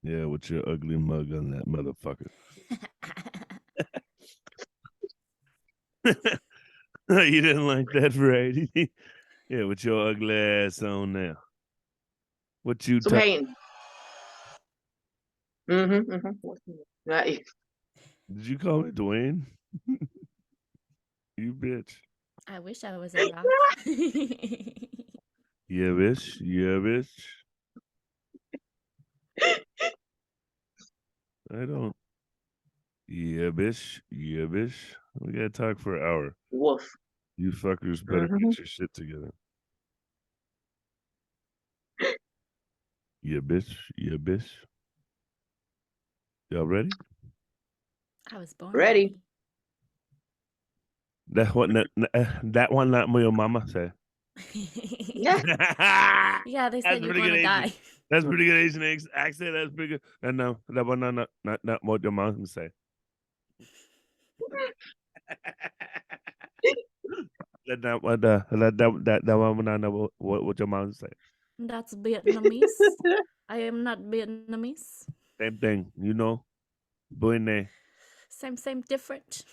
Yeah, with your ugly mug on that motherfucker. You didn't like that, right? Yeah, with your ugly ass on there. What you Some talk? hating. Right. Did you call me Dwayne? You bitch. I wish I was a rock. Yeah, bitch. Yeah, bitch. I don't. Yeah, bitch. Yeah, bitch. We gotta talk for an hour. Wolf. You fuckers better Mm-hmm. get your shit together. Yeah, bitch. Yeah, bitch. Y'all ready? I was born Ready. ready. That's what that one not my mama said. Yeah. Yeah, they That's said you're pretty good gonna Asian. die. That's pretty good Asian accent. That's pretty good. And no, that one not what your mom say. That what that one not what your mom say. That's Vietnamese. I am not Vietnamese. Same thing, you know. Boy, Same, different.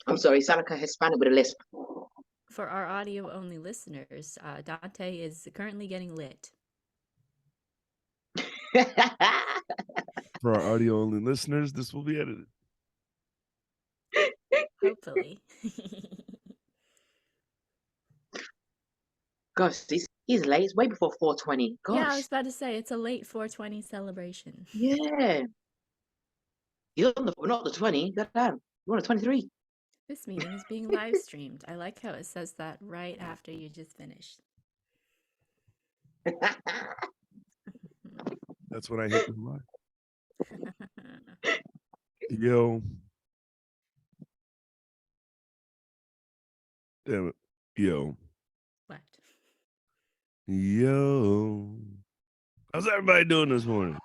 I'm sorry, sound like a Hispanic with a lisp. For our audio only listeners, Dante is currently getting lit. for our audio only listeners, this will be edited. Hopefully. Gosh, he's late. It's way before 4:20. Yeah, I Gosh. was about to say it's a late 420 celebration. Yeah. You're on the not the 20. Goddamn. You're on the 23. This meeting is being live streamed. I like how it says that right after you just finished. That's when I hit the line. Yo. Damn it. Yo. What? Yo. How's everybody doing this morning?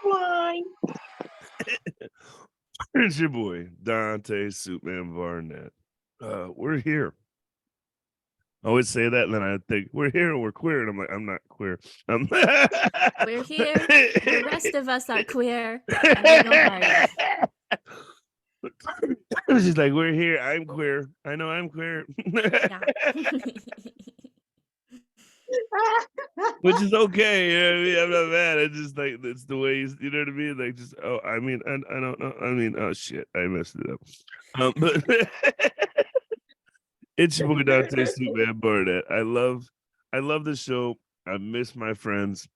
Why? It's your boy, Dante Suitman Barnett. We're here. I always say that, and then I think we're here and we're queer, and I'm like, I'm not queer. We're here. The rest of us are queer, and we go party. She's like, we're here. I'm queer. I know I'm queer. Yeah. Which is okay. You know what I mean? I'm not mad. It's just like it's the way you know what I mean. Like just I mean, I don't know. I mean, oh shit, I messed it up. But it's your boy Dante Suitman Barnett. I love the show. I miss my friends.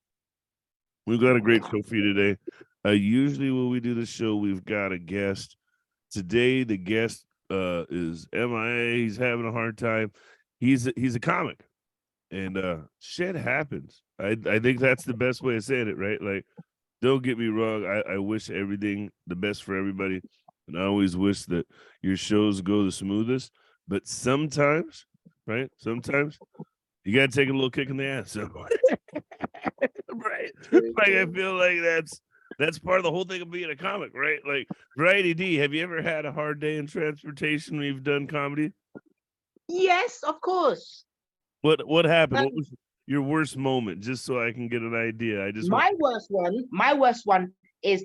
We've got a great show for you today. Usually when we do the show, we've got a guest. Today the guest is MIA. He's having a hard time. He's a comic. And shit happens. I think that's the best way of saying it, right? Like, don't get me wrong. I wish everything the best for everybody. And I always wish that your shows go the smoothest. But sometimes, right? Sometimes you gotta take a little kick in the ass. So right. Like I feel like that's part of the whole thing of being a comic, right? Like Variety D, have you ever had a hard day in transportation when you've done comedy? Yes, of course. What happened? But What was your worst moment? Just so I can get an idea. I just want my worst one is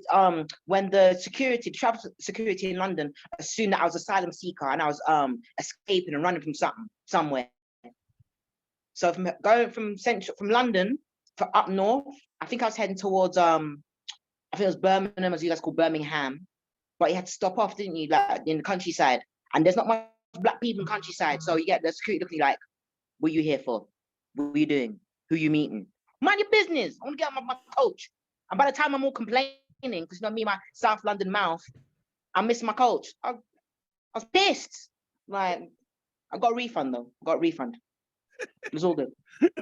when the travel security in London assumed that I was asylum seeker and I was escaping and running from somewhere. So from going from London for up north, I think I was heading towards I think it was Birmingham, as you guys call Birmingham. But you had to stop off, didn't you? Like in the countryside. And there's not much black people in the countryside. So you get the security looking like, what are you here for? What are you doing? Who are you meeting? Mind your business. I want to get on my coach. And by the time I'm all complaining, because you know me, my South London mouth, I'm missing my coach. I was pissed. Like, I got a refund though. I got a refund. It was all good.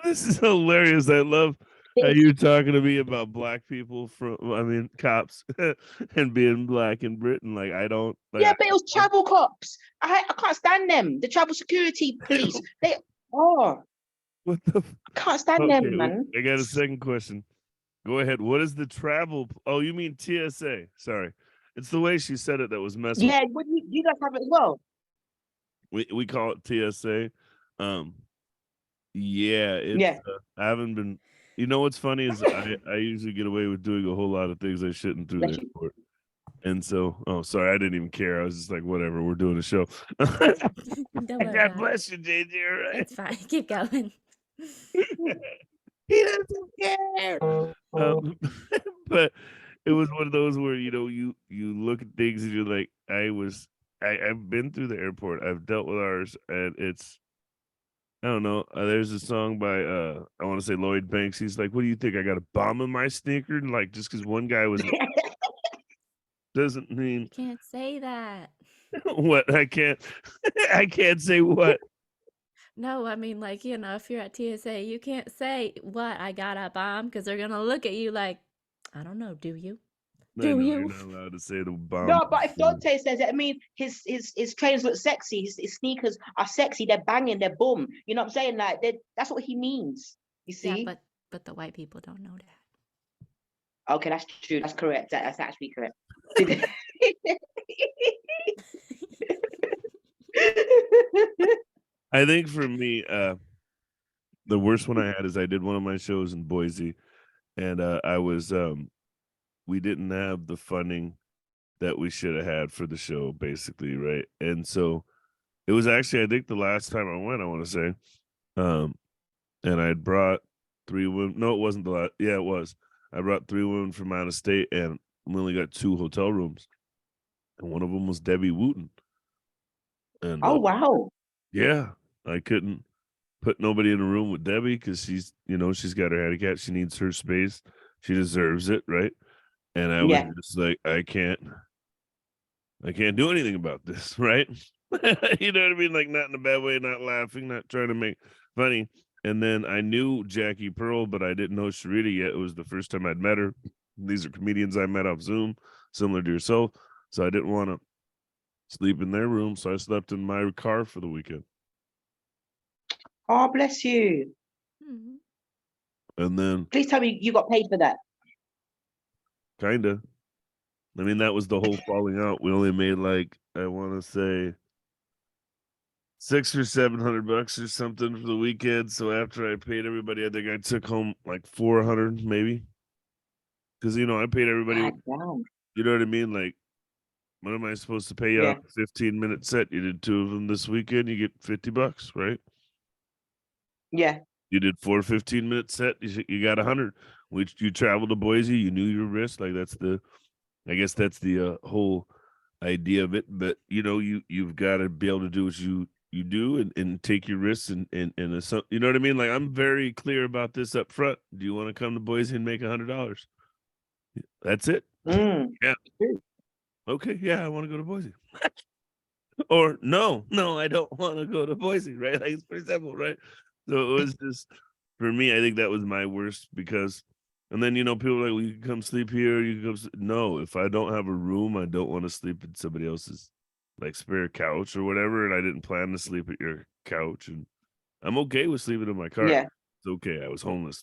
this is hilarious. I love how you're talking to me about black people cops and being black in Britain. Like I don't like Yeah, but it was travel cops. I can't stand them. The travel security police. What the I can't stand okay, them, man. I got a second question. Go ahead. What is the travel? Oh, you mean TSA? Sorry, it's the way she said it that was messing. Yeah, but you guys have it as well. We call it TSA. Yeah, Yeah. I haven't been. You know what's funny is I usually get away with doing a whole lot of things I shouldn't through the Bless you. airport. And so, oh, sorry, I didn't even care. I was just like, whatever, we're doing a show. Don't worry God about it. bless you, JJ. Right? It's fine. Keep going. He doesn't care. But it was one of those where you look at things and you're like, I've been through the airport. I've dealt with ours, and it's I don't know. There's a song by I want to say Lloyd Banks. He's like, "What do you think? I got a bomb in my sneaker?" And like, just because one guy was doesn't mean You can't say that. what I can't. I can't say what. No, I mean, like, if you're at TSA, you can't say, what, I got a bomb, because they're going to look at you like, I don't know, do you? I Do know you're you? not allowed to say the bomb. No, but if Dante says it, I mean, his trainers look sexy. His sneakers are sexy. They're banging. They're boom. You know what I'm saying? Like that's what he means. You Yeah, see? but the white people don't know that. Okay, that's true. That's correct. That's actually correct. I think for me, the worst one I had is I did one of my shows in Boise, and I was we didn't have the funding that we should have had for the show, basically, right? And so it was actually, I think, the last time I went, I want to say, and I had brought 3 women. No, it wasn't the last. Yeah, it was. I brought 3 women from out of state, and we only got 2 hotel rooms, and one of them was Debbie Wooten. And Oh wow. yeah, I couldn't put nobody in a room with Debbie because she's got her handicap. She needs her space. She deserves it, right? And I was Yeah. just like, I can't do anything about this, right? You know what I mean? Like, not in a bad way, not laughing, not trying to make funny. And then I knew Jackie Pearl, but I didn't know Sharita yet. It was the first time I'd met her. These are comedians I met off Zoom, similar to yourself. So I didn't want to sleep in their room. So I slept in my car for the weekend. Oh, bless you. Mhm. And then Please tell me you got paid for that. kind of, I mean, that was the whole falling out. We only made like, I want to say, $600 or $700 or something for the weekend. So after I paid everybody, I think I took home like 400 maybe. Because I paid everybody. God damn. You know what I mean? Like, what am I supposed to pay you Yeah. on a 15-minute set? You did 2 of them this weekend, you get $50, right? Yeah. You did 4 15-minute set, you got 100. Which you traveled to Boise, you knew your risk. Like I guess that's the whole idea of it. But you've got to be able to do what you do and take your risks and you know what I mean? Like, I'm very clear about this up front. Do you want to come to Boise and make $100? That's it. Mm. Yeah. Okay, yeah, I want to go to Boise. Or no, I don't want to go to Boise, right? Like, it's pretty simple, right? So it was just, for me, I think that was my worst because, and then, people are like, well, you can come sleep here. You can come. No, if I don't have a room, I don't want to sleep in somebody else's like spare couch or whatever. And I didn't plan to sleep at your couch. And I'm okay with sleeping in my car. Yeah. It's okay. I was homeless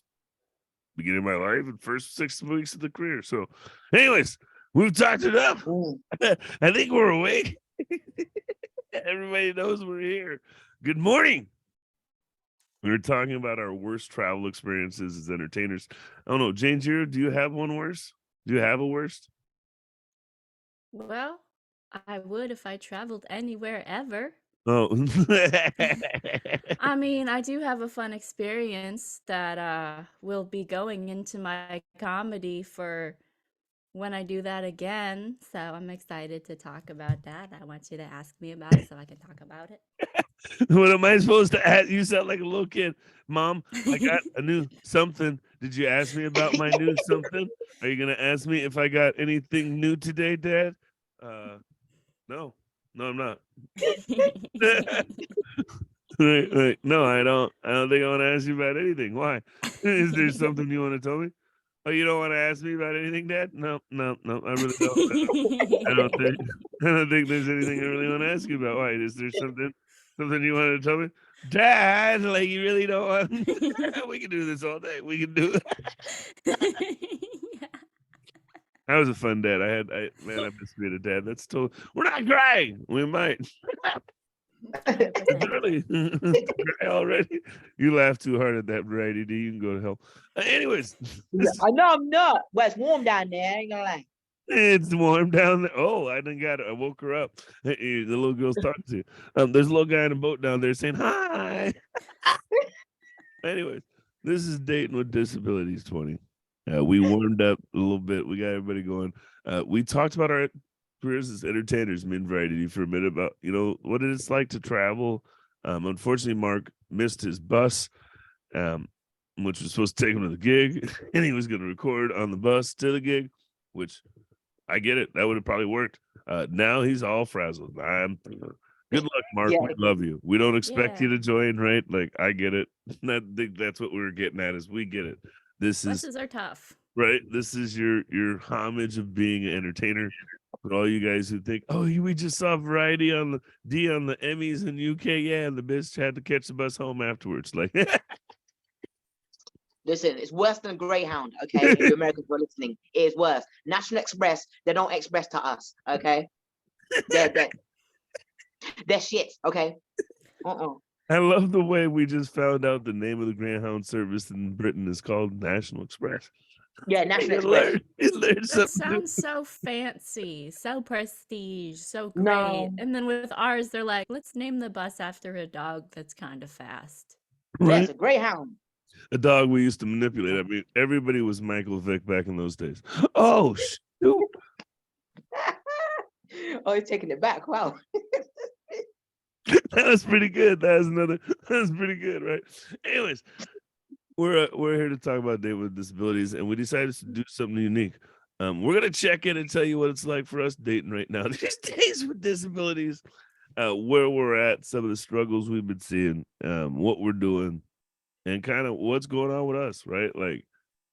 beginning of my life and first 6 weeks of the career. So, anyways, we've talked it up. Mm. I think we're awake. Everybody knows we're here. Good morning. We were talking about our worst travel experiences as entertainers. I don't know, Janejira, do you have one worse? Do you have a worst? Well, I would if I traveled anywhere ever. Oh. I mean, I do have a fun experience that will be going into my comedy for when I do that again. So I'm excited to talk about that. I want you to ask me about it so I can talk about it. What am I supposed to ask? You sound like a little kid. Mom, I got a new something. Did you ask me about my new something? Are you going to ask me if I got anything new today, Dad? No. No, I'm not. Right. No, I don't think I want to ask you about anything. Why? Is there something you want to tell me? Oh, you don't want to ask me about anything, Dad? No, I really don't. I don't think there's anything I really want to ask you about. Why? Is there something you wanted to tell me? Dad, like, you really don't want we can do this all day. We can do Yeah. That was a fun dad. I miss being a dad. That's totally, we're not crying. We might. 100%. Really? Already? You laugh too hard at that variety D. You can go to hell. Anyways, I know I'm not. Well, it's warm down there. I ain't gonna lie. it's warm down there. Oh, I didn't got it. I woke her up. Hey, the little girl's talking to you. There's a little guy in a boat down there saying hi. Anyways, this is Dating with Disabilities 20. We warmed up a little bit. We got everybody going. We talked about our careers as entertainers, me and Variety, for a minute about, what it's like to travel. Unfortunately, Mark missed his bus, which was supposed to take him to the gig, and he was going to record on the bus to the gig, which I get it. That would have probably worked. Now he's all frazzled. Good luck, Mark. Yeah. We love you. We don't expect you Yeah. to join, right? Like, I get it. I think that's what we were getting at, is we get it. This is Buses are tough. right. This is your homage of being an entertainer. For all you guys who think, oh, we just saw Variety on the Emmys in UK, yeah, and the bitch had to catch the bus home afterwards. Like, Listen, it's worse than Greyhound, okay? If you Americans were listening, it is worse. National Express, they don't express to us, okay? They're shit, okay? I love the way we just found out the name of the Greyhound service in Britain is called National Express. Yeah, National Express. You learned That something sounds so fancy, so prestige, so great. No. And then with ours, they're like, let's name the bus after a dog that's kind of fast. new, Yeah, right? it's a Greyhound. A dog we used to manipulate. I mean, everybody was Michael Vick back in those days. Oh, shoot. Oh, you're taking it back. Wow. That was pretty good. That was pretty good, right? Anyways, we're here to talk about dating with disabilities, and we decided to do something unique. We're gonna check in and tell you what it's like for us dating right now these days with disabilities, where we're at, some of the struggles we've been seeing, what we're doing, and kind of what's going on with us, right? Like,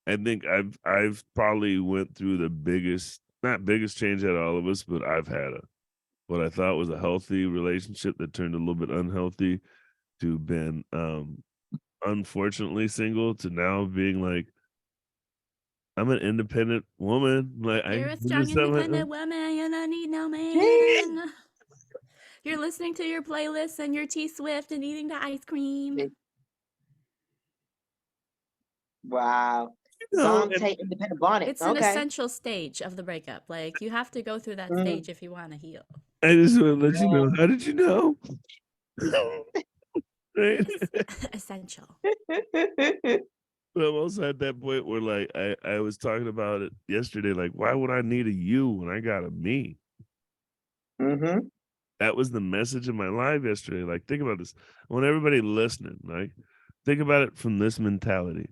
I think I've probably went through the not biggest change out of all of us, but I've had what I thought was a healthy relationship that turned a little bit unhealthy, to been unfortunately single, to now being like, I'm an independent woman. Like, You're I a can do strong, something. independent woman. You don't need no man. You're listening to your playlist and your T-Swift and eating the ice cream. Wow. No, and Duante, independent Barnett. It's an Okay. essential stage of the breakup. Like, you have to go through that Mm. stage if you want to heal. I just want to let you know. How did you know? Right? It's essential. But I'm also at that point where, like, I was talking about it yesterday. Like, why would I need a you when I got a me? Mm-hmm. That was the message of my live yesterday. Like, think about this. I want everybody listening, like, think about it from this mentality.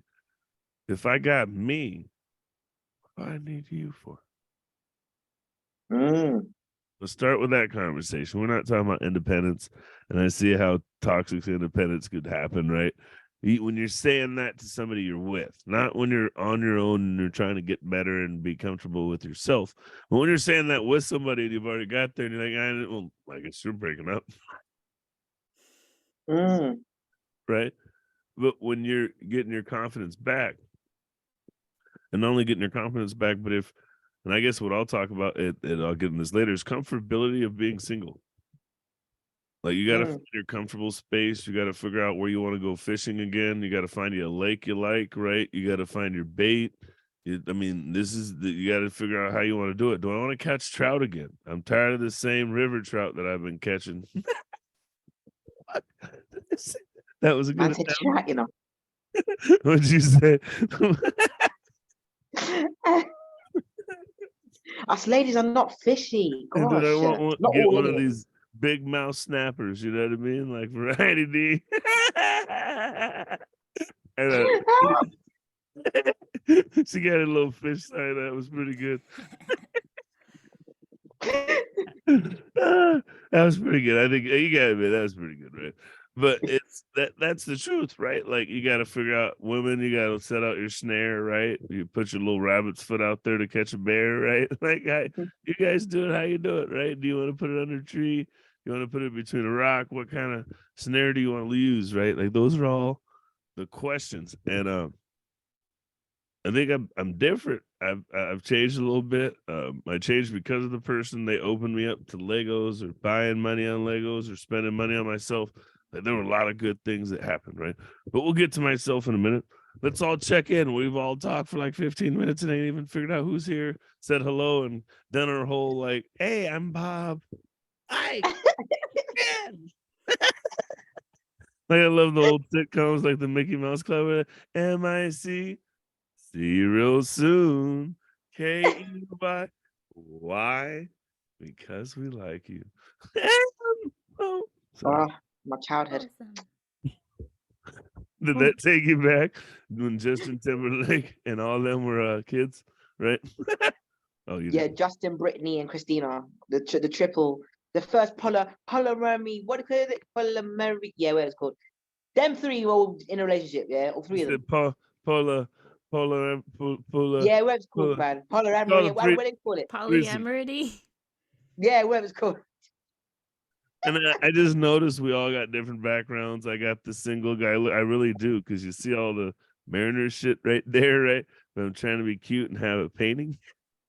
If I got me, what do I need you for? Mm. Let's start with that conversation. We're not talking about independence, and I see how toxic independence could happen, right? When you're saying that to somebody you're with, not when you're on your own and you're trying to get better and be comfortable with yourself, but when you're saying that with somebody and you've already got there and you're like, I guess you're breaking up, Mm. right? But when you're getting your confidence back, and not only getting your confidence back, but and I guess what I'll talk about, and I'll get in this later, is comfortability of being single. Like, you got to find your comfortable space. You got to figure out where you want to go fishing again. You got to find you a lake you like, right? You got to find your bait. You got to figure out how you want to do it. Do I want to catch trout again? I'm tired of the same river trout that I've been catching. That was a good Man said chat, you know. What'd you say? Us ladies are not fishy. And then Gosh. Not get all one of anyway. these big mouth snappers, you know what I mean? Like Variety D. And she got a little fish sign that was pretty good. That was pretty good. I think you gotta admit that was pretty good, right? But that's the truth, right? Like, you gotta figure out women, you gotta set out your snare, right? You put your little rabbit's foot out there to catch a bear, right? Like, you guys do it how you do it, right? Do you want to put it under a tree? You want to put it between a rock? What kind of snare do you want to use, right? Like, those are all the questions. And I think I'm different. I've changed a little bit. I changed because of the person. They opened me up to Legos or buying money on Legos or spending money on myself. Like, there were a lot of good things that happened, right? But we'll get to myself in a minute. Let's all check in. We've all talked for like 15 minutes and ain't even figured out who's here, said hello, and done our whole like, hey, I'm Bob. Hi. Like, I love the old sitcoms like the Mickey Mouse Club. MIC. See you real soon. KEY. Why? Because we like you. Oh, sorry. My childhood. Awesome. Did that take you back when Justin Timberlake and all them were kids, right? Oh, you Yeah, did. Justin, Brittany, and Christina, the triple, the first Polymary. What is it? Polymary. Yeah, what it's called. Them three were all in a relationship. Yeah, all three of them. Polar. Yeah, whatever it's called, man. Polyamory. Polar What do they call it? Polyamory. Yeah, whatever it's called. And I just noticed we all got different backgrounds. I got the single guy. I really do, because you see all the Mariners shit right there, right? But I'm trying to be cute and have a painting.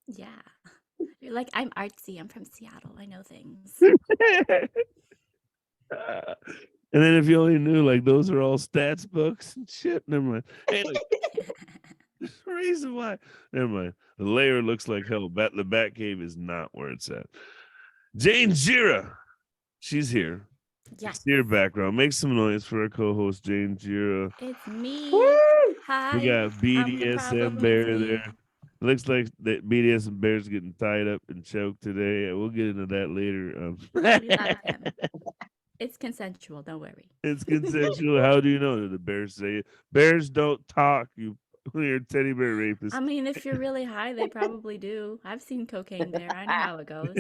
Yeah. You're like, I'm artsy. I'm from Seattle. I know things. And then if you only knew, like, those are all stats books and shit. Never mind. Anyway, there's a reason why. Never mind. The layer looks like hell. The Batcave is not where it's at. Janejira. She's here. Yes. See her background. Make some noise for our co-host Janejira. It's me. Woo! Hi. We got I'm the BDSM problem, Bear it's me. there. Looks like that BDSM Bear's getting tied up and choked today. We'll get into that later. We love him. It's consensual. Don't worry. It's consensual. How do you know? Did the bears say it? Bears don't talk. You're teddy bear rapist. I mean, if you're really high, they probably do. I've seen Cocaine Bear. I know how it goes.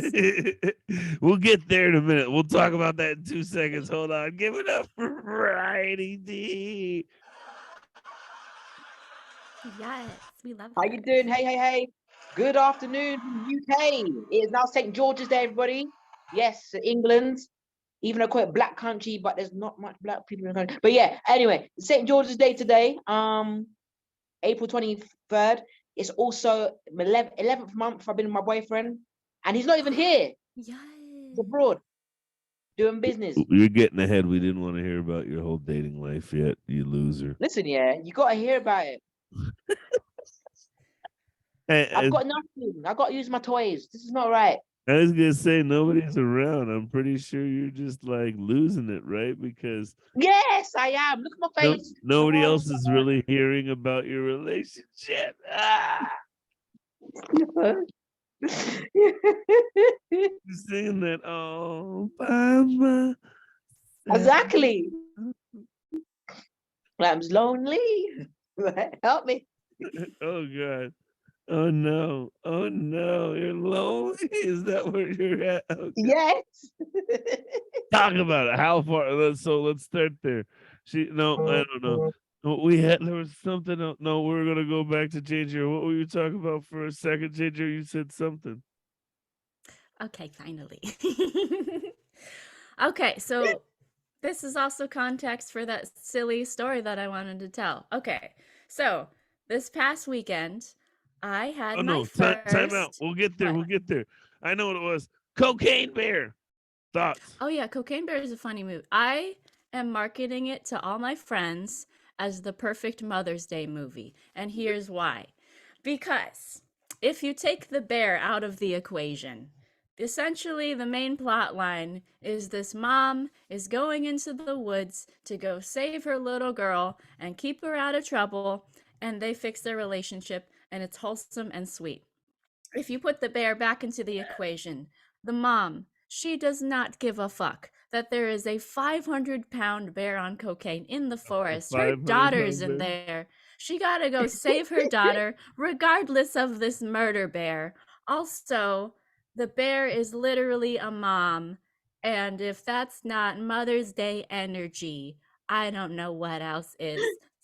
We'll get there in a minute. We'll talk about that in 2 seconds. Hold on. Give it up for Variety D. Yes, we love How her. you doing? Hey. Good afternoon from UK. It is now St. George's Day, everybody. Yes, England. Even though I call it Black Country, but there's not much Black people in the country. But yeah, anyway, St. George's Day today, April 23rd. It's also 11th month I've been with my boyfriend, and he's not even here. Yes. He's abroad, doing business. You're getting ahead. We didn't want to hear about your whole dating life yet, you loser. Listen, yeah, you got to hear about it. I've got nothing. I got to use my toys. This is not right. I was gonna say nobody's around. I'm pretty sure you're just like losing it, right? Because Yes, I am. Look at my face. nobody else is really hearing about your relationship. You're saying that all by myself. Exactly. I'm lonely. Help me. Oh God. Oh no. You're lonely. Is that where you're at? Okay. Yes. Talk about it. How far? Let's start there. I don't know. There was something else. No, we're gonna go back to Ginger. What were you talking about for a second, Ginger? You said something. Okay, finally. Okay, so this is also context for that silly story that I wanted to tell. Okay, so this past weekend, I had my first... Time out. We'll get there. We'll get there. I know what it was. Cocaine Bear. Thoughts? Oh yeah, Cocaine Bear is a funny movie. I am marketing it to all my friends as the perfect Mother's Day movie. And here's why. Because if you take the bear out of the equation, essentially the main plot line is this mom is going into the woods to go save her little girl and keep her out of trouble, and they fix their relationship, and it's wholesome and sweet. If you put the bear back into the equation, the mom, she does not give a fuck that there is a 500-pound bear on cocaine in the forest. Her daughter's in there. She gotta go save her daughter regardless of this murder bear. Also, the bear is literally a mom, and if that's not Mother's Day energy, I don't know what else is.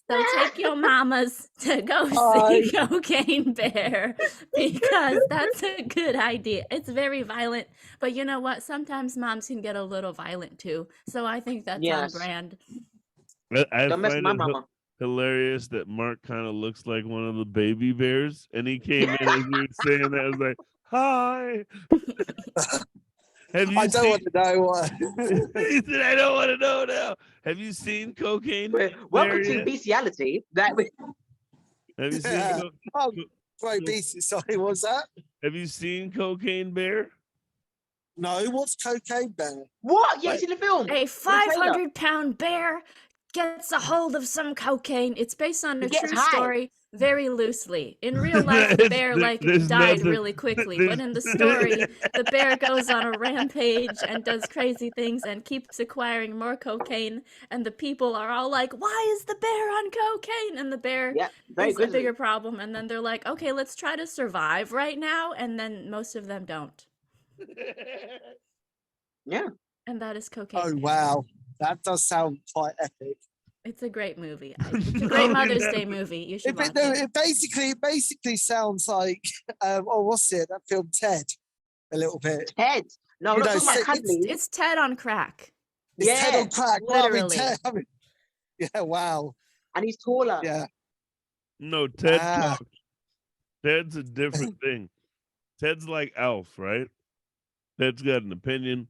So take your mamas to go see Cocaine Bear, because that's a good idea. It's very violent, but you know what? Sometimes moms can get a little violent too. So I think that's on brand. Don't mess with my mama. hilarious that Mark kind of looks like one of the baby bears, and he came in as you were saying that. I was like, "Hi, have you I don't seen?" want to know what. He said, "I don't want to know now." Have you seen Cocaine Bear Welcome to yet? bestiality. Have you seen? Yeah. Oh, Great Co- beast. Sorry, what's that? Have you seen Cocaine Bear? No, what's cocaine bear? What? You What? ain't seen the film? A With the trailer? 500-pound bear gets a hold of some cocaine. It's based on He a gets true high. story, very loosely. In real life, the bear There's died nothing. really quickly, but in the story, the bear goes on a rampage and does crazy things and keeps acquiring more cocaine. And the people are all like, "Why is the bear on cocaine?" And the bear Yeah, very is a grizzly. bigger problem. And then they're like, "Okay, let's try to survive right now." And then most of them don't. Yeah. And that is Cocaine Oh Bear. wow, that does sound quite epic. It's a great movie. It's a Not great only Mother's that, Day movie. You should It, watch no, it. it basically sounds like oh, what's it? That film Ted, a little bit. Ted. No, You we're not know, talking about it's- cuddly. It's Ted on crack. It's Ted Yeah, on crack. Well, I mean, literally. Ted. I mean, yeah, wow, and he's taller. yeah. No, Ted Ah. talks. Ted's a different thing. Ted's like Alf, right? Ted's got an opinion.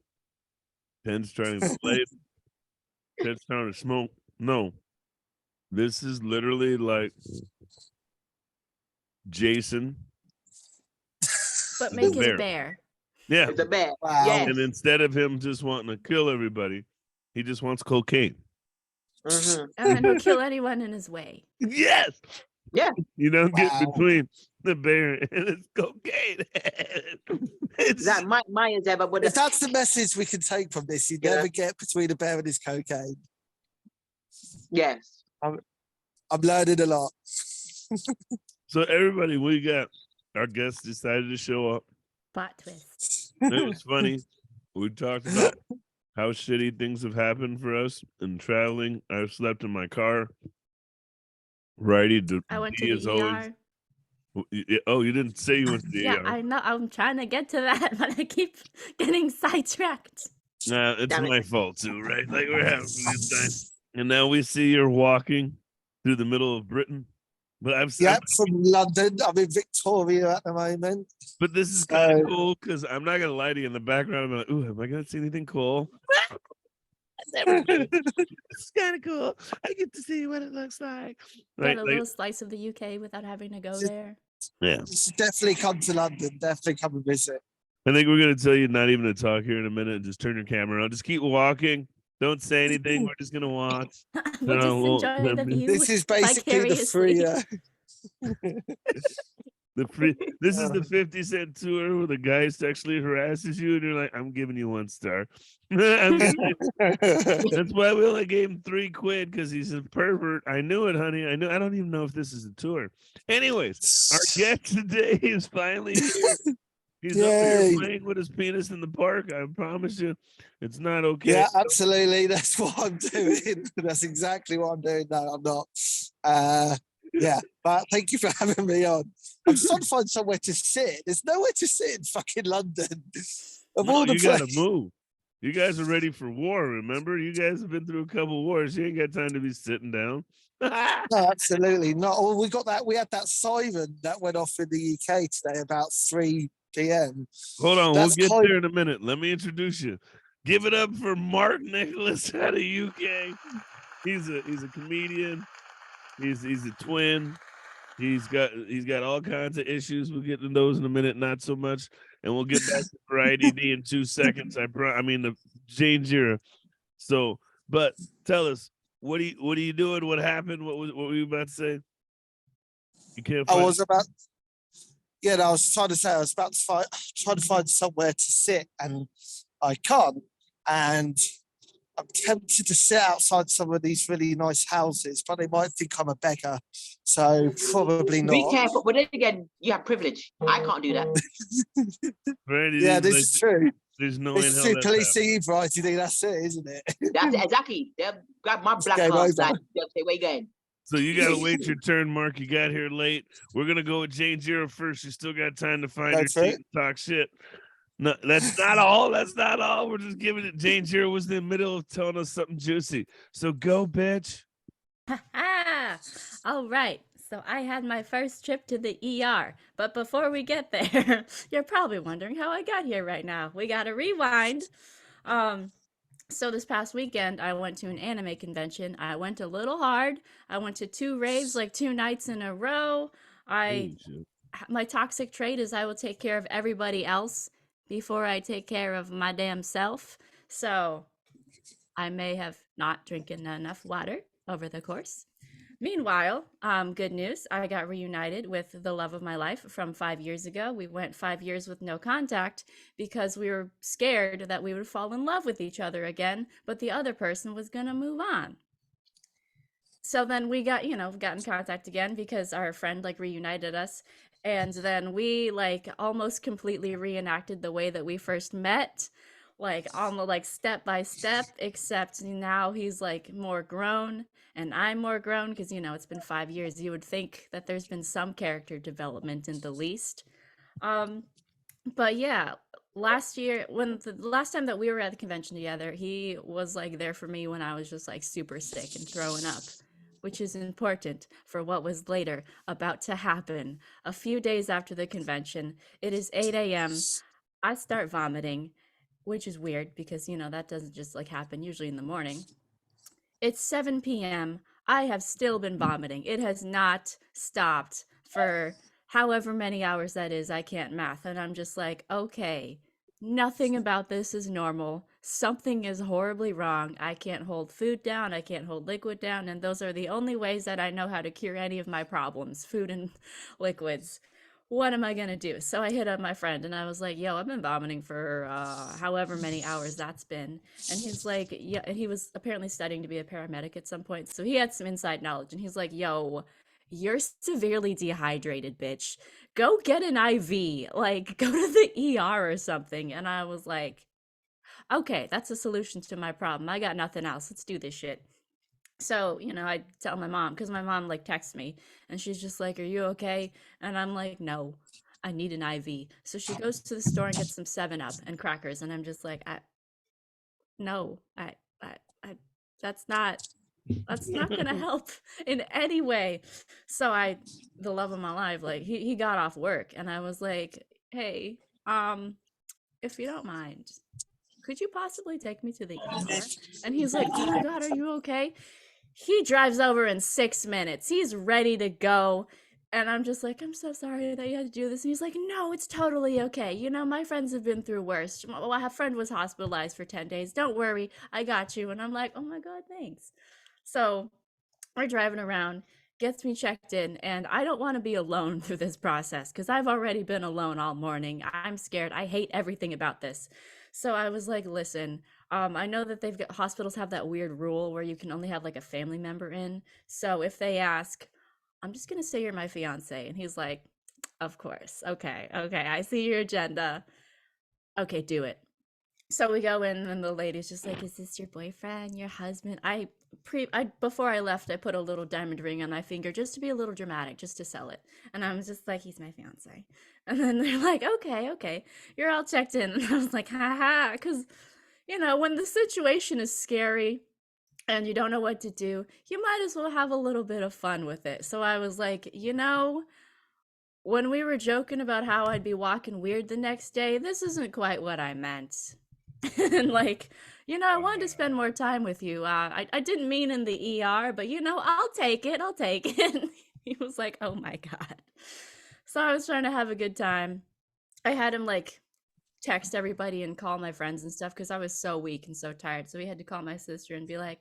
Ted's trying to play. Ted's trying to smoke. No, this is literally like Jason. But The make it bear. a bear. Yeah, It's a bear. Wow. Yes. and instead of him just wanting to kill everybody, he just wants cocaine. Mhm. And then he'll kill anyone in his way. Yes. Yeah. You don't get Wow. between the bear and his cocaine. It's That Myers ever would If that's the message we can take from this, you Yeah. never get between a bear and his cocaine. yes. I'm learning a lot. so everybody, we got our guests decided to show up. Plot twist. It was funny. We talked about how shitty things have happened for us in traveling. I slept in my car. Righty, I went D to is the always. ER. Oh, you didn't say you went to the Yeah, ER. I know. I'm trying to get to that, but I keep getting sidetracked. Nah, it's Damn it. my fault too, right? Like we're having a good time. And now we see you're walking through the middle of Britain. But Yep, from London. I'm in Victoria at the moment. but this is kind of So- cool because I'm not gonna lie to you in the background. I'm like, ooh, am I gonna see anything cool? It's kind of cool. I get to see what it looks like. Right? Get a Like, little slice of the UK without having to go Just- there. yeah. You should definitely come to London. Definitely come and visit. I think we're gonna tell you not even to talk here in a minute and just turn your camera on. Just keep walking. Don't say anything. We're just gonna watch. We'll No, just well, enjoy the view. This is basically the free. The free. This is the 50-cent tour where the guy sexually harasses you, and you're like, "I'm giving you 1 star." That's why we only gave him £3 because he's a pervert. I knew it, honey. I knew. I don't even know if this is a tour. Anyways, our guest today is finally here. He's up Yay. here playing with his penis in the park. I promise you, it's not okay. Yeah, absolutely. That's what I'm doing. That's exactly what I'm doing. No, I'm not. Yeah, but thank you for having me on. I'm just trying to find somewhere to sit. There's nowhere to sit in fucking London. Of No, all the you gotta places. move. You guys are ready for war. Remember, you guys have been through a couple wars. You ain't got time to be sitting down. No, absolutely not. Oh, we got that. We had that siren that went off in the UK today about 3 p.m. Hold on, That's we'll get kind- there in a minute. Let me introduce you. Give it up for Mark Nicholas out of UK. He's a comedian. He's a twin. He's got all kinds of issues. We'll get to those in a minute, not so much, and we'll get back to Variety D in 2 seconds. I mean the Janejira. So, but tell us what are you doing? What happened? What were you about to say? You can't. I Find was about. Yeah, no, I was trying to say I was about to trying to find somewhere to sit, and I can't. And I'm tempted to sit outside some of these really nice houses, but they might think I'm a beggar, so probably Be not. careful. But then again, you have privilege. I can't do that. Variety Yeah, D's this like, is true. there's no in It's hell true. that's Police happening. see you, Variety D. That's it, isn't it? That's it, exactly. They'll grab my black game card. over. Like, they'll say, where you going? So you gotta wait your turn, Mark. You got here late. We're gonna go with Janejira first. You still got time to find Go your for seat it. and talk shit. No, that's not all. That's not all. We're just giving it. Janejira was in the middle of telling us something juicy. So go, bitch. All right. So I had my first trip to the ER. But before we get there, you're probably wondering how I got here right now. We got to rewind. Um, so this past weekend, I went to an anime convention. I went a little hard. I went to 2 raves, like 2 nights in a row. I Holy shit. My toxic trait is I will take care of everybody else before I take care of my damn self. So I may have not drinking enough water over the course. Meanwhile, good news, I got reunited with the love of my life from 5 years ago. We went 5 years with no contact because we were scared that we would fall in love with each other again, but the other person was going to move on. So then we got, got in contact again because our friend like reunited us. And then we like almost completely reenacted the way that we first met, like almost like step by step, except now he's like more grown and I'm more grown because, it's been 5 years. You would think that there's been some character development in the least. But yeah, last year, when the last time that we were at the convention together, he was like there for me when I was just like super sick and throwing up, which is important for what was later about to happen. A few days after the convention, it is 8 a.m. I start vomiting, which is weird because, that doesn't just like happen usually in the morning. It's 7 p.m. I have still been vomiting. It has not stopped for however many hours that is. I can't math. And I'm just like, okay, nothing about this is normal. Something is horribly wrong. I can't hold food down. I can't hold liquid down. And those are the only ways that I know how to cure any of my problems, food and liquids. What am I going to do? So I hit up my friend and I was like, yo, I've been vomiting for however many hours that's been. And he's like, yeah, and he was apparently studying to be a paramedic at some point. So he had some inside knowledge. And he's like, yo, you're severely dehydrated, bitch. Go get an IV. Like, go to the ER or something. And I was like, okay, that's a solution to my problem. I got nothing else. Let's do this shit. So, I tell my mom because my mom like texts me and she's just like, are you okay? And I'm like, no, I need an IV. So she goes to the store and gets some 7-Up and crackers. And I'm just like, no, I that's not gonna help in any way. So the love of my life, like he got off work and I was like, hey, if you don't mind, could you possibly take me to the ER? And he's like, oh my God, are you okay? He drives over in 6 minutes. He's ready to go. And I'm just like, I'm so sorry that you had to do this. And he's like, no, it's totally okay. My friends have been through worse. A friend was hospitalized for 10 days. Don't worry. I got you. And I'm like, oh my God, thanks. So we're driving around, gets me checked in. And I don't want to be alone through this process because I've already been alone all morning. I'm scared. I hate everything about this. So I was like, listen, I know that hospitals have that weird rule where you can only have like a family member in. So if they ask, I'm just gonna say you're my fiance. And he's like, of course. Okay, I see your agenda. Okay, do it. So we go in and the lady's just like, is this your boyfriend, your husband? Before I left, I put a little diamond ring on my finger just to be a little dramatic, just to sell it. And I was just like, he's my fiance. And then they're like, okay, you're all checked in. And I was like, haha, because when the situation is scary and you don't know what to do, you might as well have a little bit of fun with it. So I was like, when we were joking about how I'd be walking weird the next day, this isn't quite what I meant. And like, I wanted to spend more time with you. I didn't mean in the ER, but I'll take it. He was like, oh my God. So I was trying to have a good time. I had him like text everybody and call my friends and stuff because I was so weak and so tired. So we had to call my sister and be like,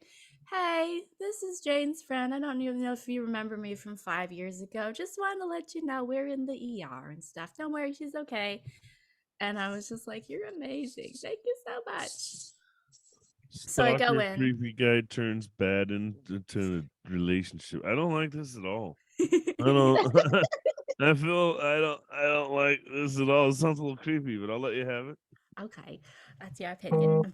hey, this is Jane's friend. I don't even know if you remember me from 5 years ago. Just wanted to let you know we're in the ER and stuff. Don't worry, she's okay. And I was just like, you're amazing. Thank you so much. So I go in. Creepy guy turns bad into a relationship. I don't like this at all. I don't. I don't like this at all. It sounds a little creepy, but I'll let you have it. Okay, that's your opinion.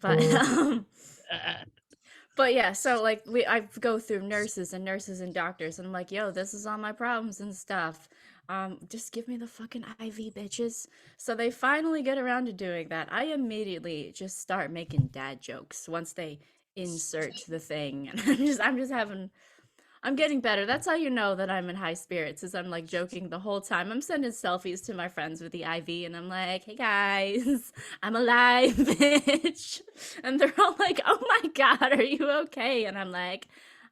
But yeah, so like I go through nurses and doctors, and I'm like, yo, this is all my problems and stuff. Just give me the fucking IV, bitches. So they finally get around to doing that. I immediately just start making dad jokes once they insert the thing, and I'm just having I'm getting better. That's how you know that I'm in high spirits, is I'm like joking the whole time. I'm sending selfies to my friends with the IV and I'm like, hey guys, I'm alive, bitch. And they're all like, oh my God, are you okay? And I'm like,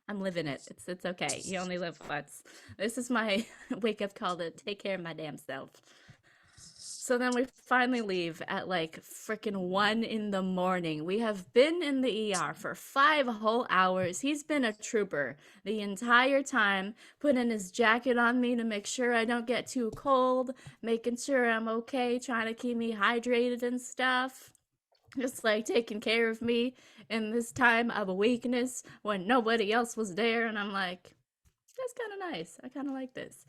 I'm living it. It's okay. You only live once. This is my wake up call to take care of my damn self. So then we finally leave at like freaking 1 in the morning. We have been in the ER for 5 whole hours. He's been a trooper the entire time, putting his jacket on me to make sure I don't get too cold, making sure I'm okay, trying to keep me hydrated and stuff. Just like taking care of me in this time of weakness when nobody else was there. And I'm like, that's kind of nice. I kind of like this.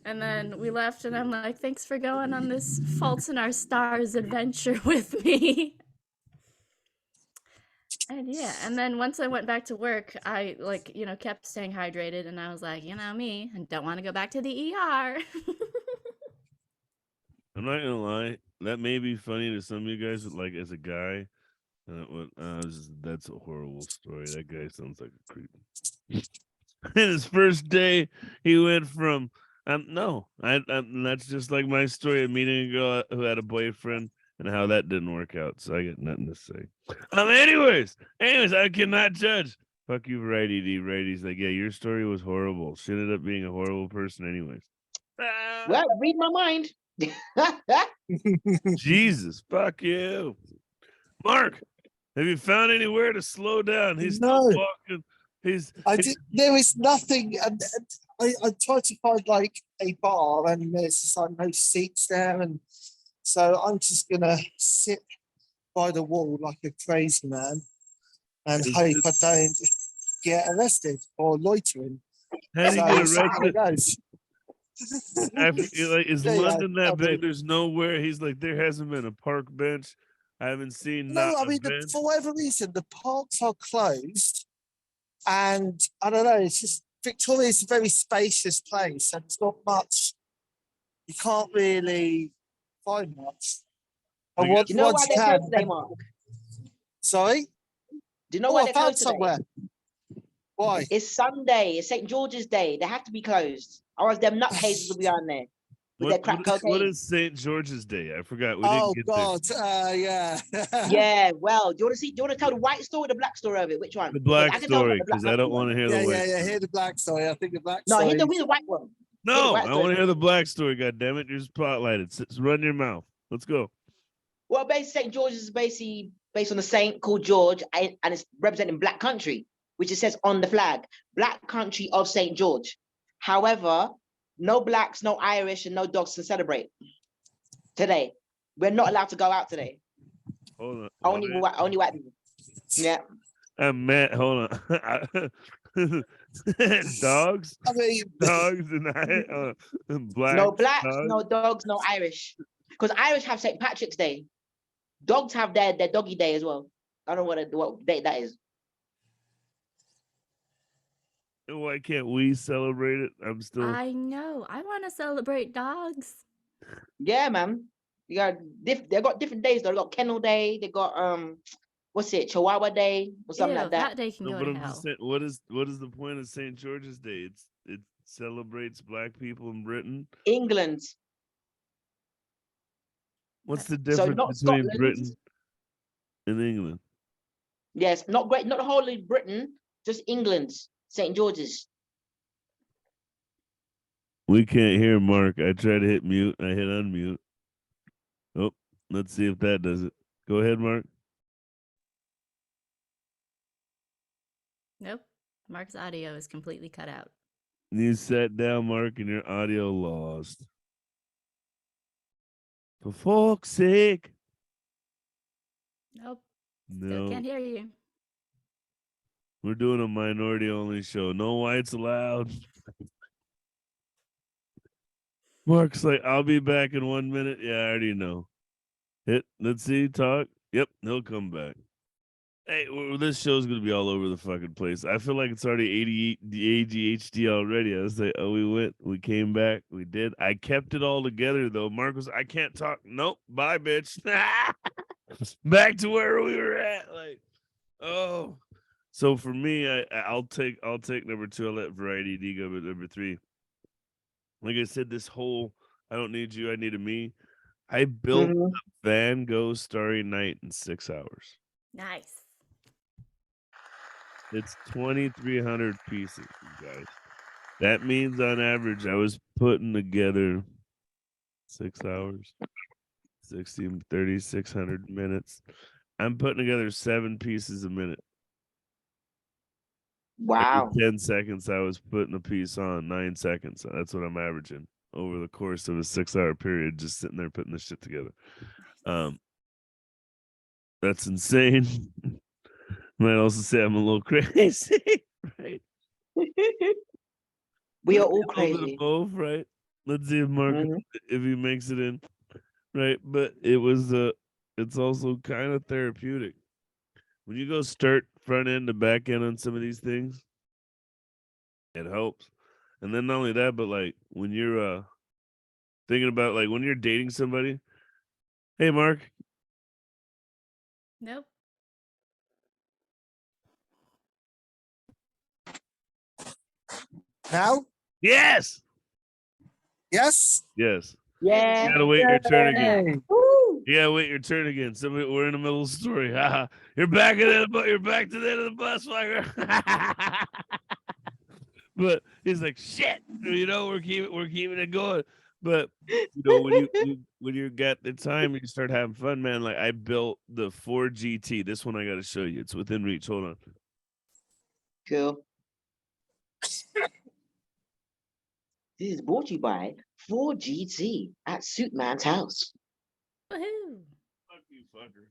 And then we left, and I'm like, thanks for going on this Faults in Our Stars adventure with me. And yeah, and then once I went back to work, I like, kept staying hydrated, and I was like, me, and don't want to go back to the ER. I'm not gonna lie, that may be funny to some of you guys, like as a guy. That's a horrible story. That guy sounds like a creep. In his first day, he went from that's just like my story of meeting a girl who had a boyfriend and how that didn't work out. So I got nothing to say. Anyways, I cannot judge. Fuck you, Righty D. Righty's like, yeah, your story was horrible. She ended up being a horrible person, anyways. Well, read my mind. Jesus, fuck you, Mark. Have you found anywhere to slow down? He's No. still walking. There is nothing. And I tried to find like a bar, and there's just like no seats there, and so I'm just gonna sit by the wall like a crazy man and hope I don't get arrested or loitering. How do you So get we'll see how it arrested? Is Yeah, London that I big? mean- There's nowhere. He's like, there hasn't been a park bench. I haven't seen No, not I a mean, bench. for whatever reason, the parks are closed, and I don't know. It's just Victoria's a very spacious place, and it's not much. You can't really find much. I And what Do you know why once they're can? closed today, Mark? Sorry. Do you know Oh, why I they're found closed today? somewhere. Why? It's Sunday. It's St. George's Day. They have to be closed. Otherwise, them nutcases will be on there with their crack what cocaine. is St. George's Day? I forgot. We Oh didn't get God. Yeah. Yeah, well, do you want to see? Do you want to tell the white story or the black story of it? Which one? the Because black I can tell story about the black because I don't one. want to hear Yeah, the white. yeah. Hear the black story. I think the black No, story. hear the white one. No, white I story. want to hear the black story. God damn it! You're spotlighted. Run your mouth. Let's go. Well, basically, St. George's is basically based on a saint called George, and it's representing Black country, which it says on the flag, Black country of St. George. However, no blacks, no Irish, and no dogs can celebrate today. We're not allowed to go out today. Hold on. Only white people. Yeah. I'm mad. Hold on. Dogs, I mean, dogs, and black. No blacks, dogs. no dogs, no Irish. Because Irish have St. Patrick's Day. Dogs have their doggy day as well. I don't know what date that is. Why can't we celebrate it? I'm still. I know. I want to celebrate dogs. Yeah, man. You got they got different days though. They got Kennel Day. They got what's it, Chihuahua Day or something Ew, like that. day can No, go but to I'm hell. just saying, what is the point of St. George's Day? It celebrates black people in Britain. England. What's the So difference not between Scotland. Britain and England? Yes, not great, not the whole of Britain, just England, St. George's. We can't hear Mark. I tried to hit mute. I hit unmute. Oh, let's see if that does it. Go ahead, Mark. Nope. Mark's audio is completely cut out. You sat down, Mark, and your audio lost. For fuck's sake. Nope. Still No, can't hear you. we're doing a minority only show. No whites allowed. Mark's like, I'll be back in 1 minute. Yeah, I already know. Let's see, talk. Yep, he'll come back. Hey, this show's gonna be all over the fucking place. I feel like it's already 88 the ADHD already. I was like, oh, we came back, we did. I kept it all together though. Mark was, I can't talk. Nope, bye, bitch. Back to where we were at. Like, oh, So for me, I'll take number 2. I'll let Variety D go with number 3. Like I said, this whole I don't need you, I needed me. I built Mhm. Van Gogh Starry Night in 6 hours. Nice. It's 2,300 pieces, you guys. That means on average, I was putting together 6 hours, 60, 3,600 minutes. I'm putting together 7 pieces a minute. Wow. Every 10 seconds, I was putting a piece on 9 seconds. That's what I'm averaging over the course of a 6-hour period, just sitting there putting this shit together. That's insane. Might also say I'm a little crazy, right? We are all A little bit of crazy. both, right? Let's see if Mark Mhm. if he makes it in, right? But it's also kind of therapeutic when you go start front end to back end on some of these things. It helps, and then not only that, but like when you're thinking about like when you're dating somebody. Hey, Mark. Nope. Now? Yes. Yes? Yes. Yeah. You gotta wait your turn again. Hey. Woo. You gotta wait your turn again. Somebody, we're in the middle of the story. Haha. You're back at the You're back to the end of the bus, fucker. But he's like, shit. You know, we're keeping it going. But you know, when you got the time and you start having fun, man. Like I built the 4GT. This one I got to show you. It's within reach. Hold on. Cool. This is brought to you by 4GT at Suitman's house. Woohoo. Fuck you, fucker.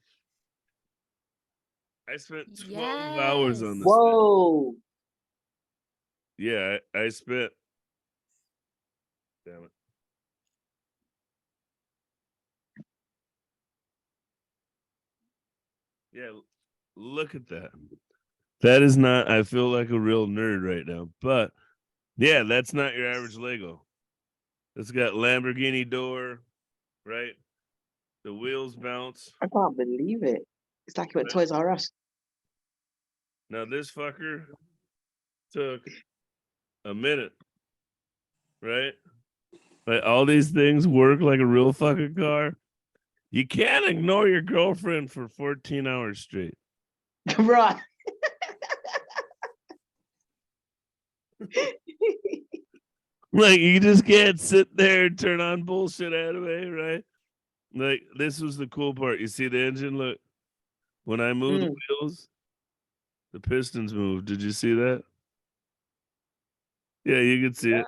I spent 12 hours on Yes. this. Whoa. Yeah, I spent. Damn it. Yeah, look at that. That is not. I feel like a real nerd right now, but yeah, that's not your average Lego. It's got Lamborghini door, right? The wheels bounce. I can't believe it. It's like it went Toys R Us. Now this fucker took a minute, right? Like all these things work like a real fucking car. You can't ignore your girlfriend for 14 hours straight. Right. Like you just can't sit there and turn on bullshit anime, right? Like this was the cool part. You see the engine? Look, when I move the wheels, the pistons move. Did you see that? Yeah, you can see it.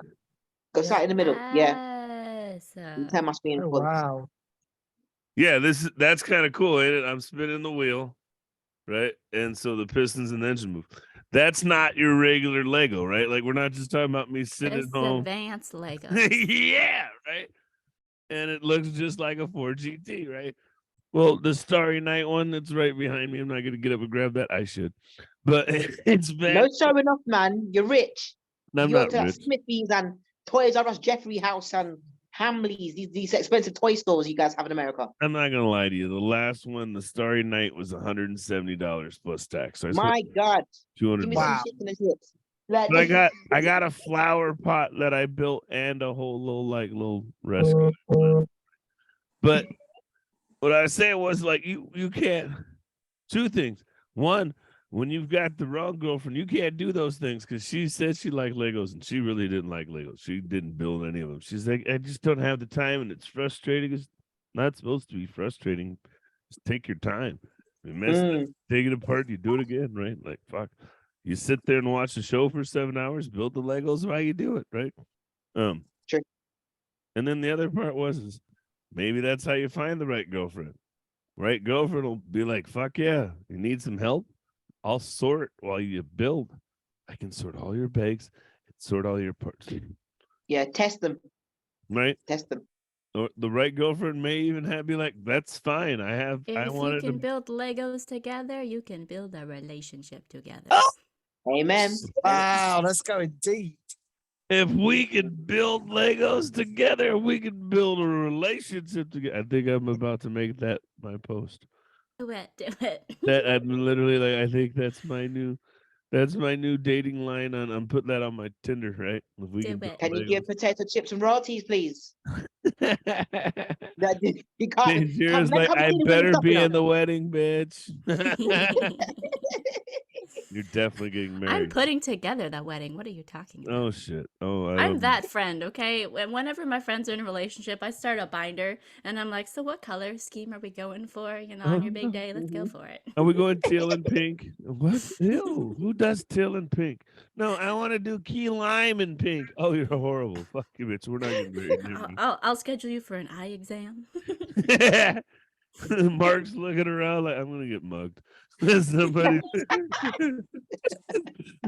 Go sat in the middle. Yeah. Yes. You turn my screen Oh, full. wow. Yeah, that's kind of cool, ain't it? I'm spinning the wheel, right? And so the pistons and the engine move. That's not your regular Lego, right? Like we're not just talking about me sitting It's at home. advanced Lego. Yeah, right. And it looks just like a 4GT, right? Well, the Starry Night one that's right behind me. I'm not gonna get up and grab that. I should, but it's bad. No showing off, man. You're rich. I'm You go not to that rich. Smithy's and Toys R Us, Jeffrey House, and Hamleys. These expensive toy stores you guys have in America. I'm not gonna lie to you. The last one, the Starry Night, was $170 plus tax. So I spent My God. 200. Give me bucks. some Wow. chicken and chips. Like, But I got a flower pot that I built and a whole little rescue. But what I was saying was like you can't. Two things. One, when you've got the wrong girlfriend, you can't do those things because she said she liked Legos and she really didn't like Legos. She didn't build any of them. She's like, I just don't have the time and it's frustrating. It's not supposed to be frustrating. Just take your time. You mess it up, take it apart, you do it again, right? Like fuck. You sit there and watch the show for 7 hours, build the Legos while you do it, right? Sure. And then the other part is maybe that's how you find the right girlfriend. Right girlfriend will be like, fuck yeah, you need some help? I'll sort while you build. I can sort all your bags and sort all your parts. Yeah, test them. Right? Test them. Or the right girlfriend may even be like, that's fine. I If you wanted can to. build Legos together, you can build a relationship together. Oh! Amen. Wow, that's going deep. If we can build Legos together, we can build a relationship together. I think I'm about to make that my post. Do it. Do it. That I'm literally like, I think that's my new. That's my new dating line. I'm putting that on my Tinder, right? If we Do can it. Can you give potato chips and royalties, please? That you can't Janejira's come like, I see the better stuff be now. in the wedding, bitch. You're definitely getting I'm married. putting together that wedding. What are you talking about? Oh shit. Oh, I'm that friend, okay? Whenever my friends are in a relationship, I start a binder and I'm like, so what color scheme are we going for? You know, on your big day, let's go for it. Are we going teal and pink? What? Ew. Who does teal and pink? No, I want to do key lime and pink. Oh, you're horrible. Fuck you, bitch. We're not getting married. Never mind. I'll schedule you for an eye exam. Mark's looking around like I'm gonna get mugged. somebody,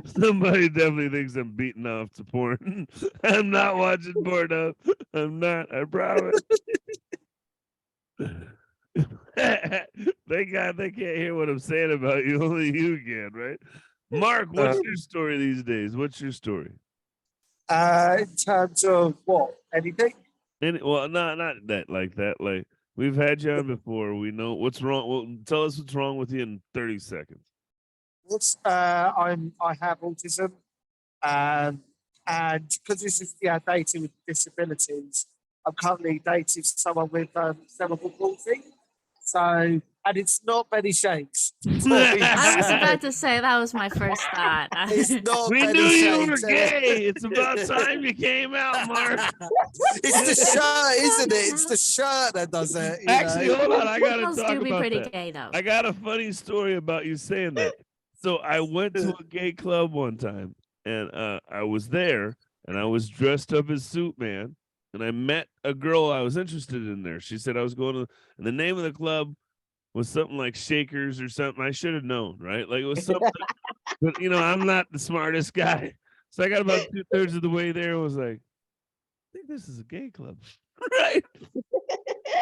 somebody definitely thinks I'm beating off to porn. I'm not watching porn. I'm not. I promise. Thank God they can't hear what I'm saying about you. Only you can, right? Mark, what's your story these days? What's your story? In terms of what? Anything? Well, not that like that. Like we've had you on before. We know what's wrong. Well, tell us what's wrong with you in 30 seconds. I have autism, and because this is dating with disabilities, I'm currently dating someone with cerebral palsy. So, and it's not many shakes. I was about to say that was my first thought. It's not We many knew you were shakes. gay. It's about time you came out, Mark. It's the shirt, isn't it? It's the shirt that does it. Actually, hold on. I gotta Girls talk do be about pretty that. gay though. I got a funny story about you saying that. So I went to a gay club one time, and I was there, and I was dressed up as Suitman, and I met a girl I was interested in there. She said I was going to, and the name of the club was something like Shakers or something. I should have known, right? Like it was something, but I'm not the smartest guy. So I got about 2/3 of the way there and was like, I think this is a gay club, right?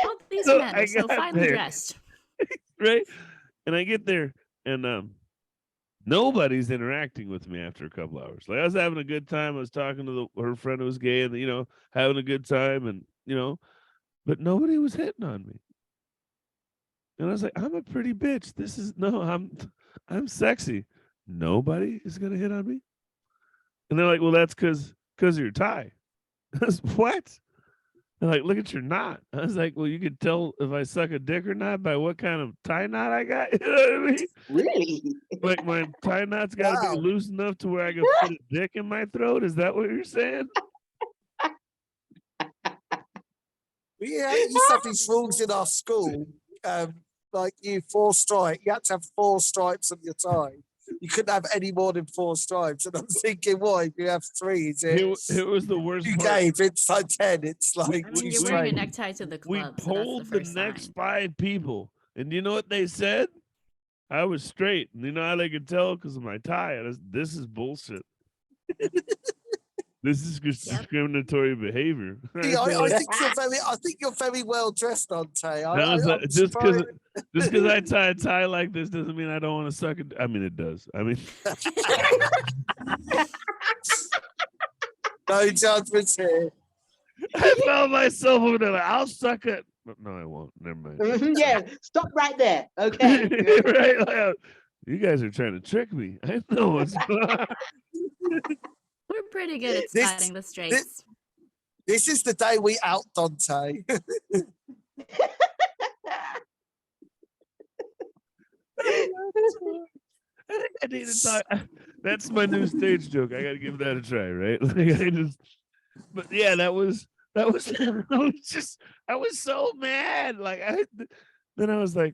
All these So men I are so got finely there. dressed. Right? And I get there and nobody's interacting with me after a couple hours. Like I was having a good time. I was talking to her friend who was gay and having a good time and but nobody was hitting on me. And I was like, I'm a pretty bitch. I'm sexy. Nobody is gonna hit on me. And they're like, well, that's because of your tie. I was, what? They're like, look at your knot. I was like, well, you could tell if I suck a dick or not by what kind of tie knot I got. You know what I mean? Really? Like my tie knot's got to Wow. be loose enough to where I can fit a dick in my throat. Is that what you're saying? We used to have these rules in our school. Like you had to have 4 stripes on your tie. You couldn't have any more than 4 stripes. And I'm thinking, what if you have 3? Is It was the worst you part. gave it's like 10. It's like I mean, too you're wearing a straight. necktie to the We club, so that's the polled the first next sign. 5 people, and you know what they said? I was straight. And you know how they could tell? Because of my tie. This is bullshit. This is discriminatory behavior. Yeah, I think you're very well dressed, Dante. Just because I tie a tie like this doesn't mean I don't want to suck it. I mean, it does. I mean, no judgments here. I found myself over there like, I'll suck it. But no, I won't. Never mind. Yeah, stop right there. Okay. Right? Like, you guys are trying to trick me. I know what's going on. We're pretty good at This- spotting the straights. This is the day we out Dante. I need to talk. That's my new stage joke. I got to give that a try, right? Like but yeah, that was. I was so mad. Like then I was like,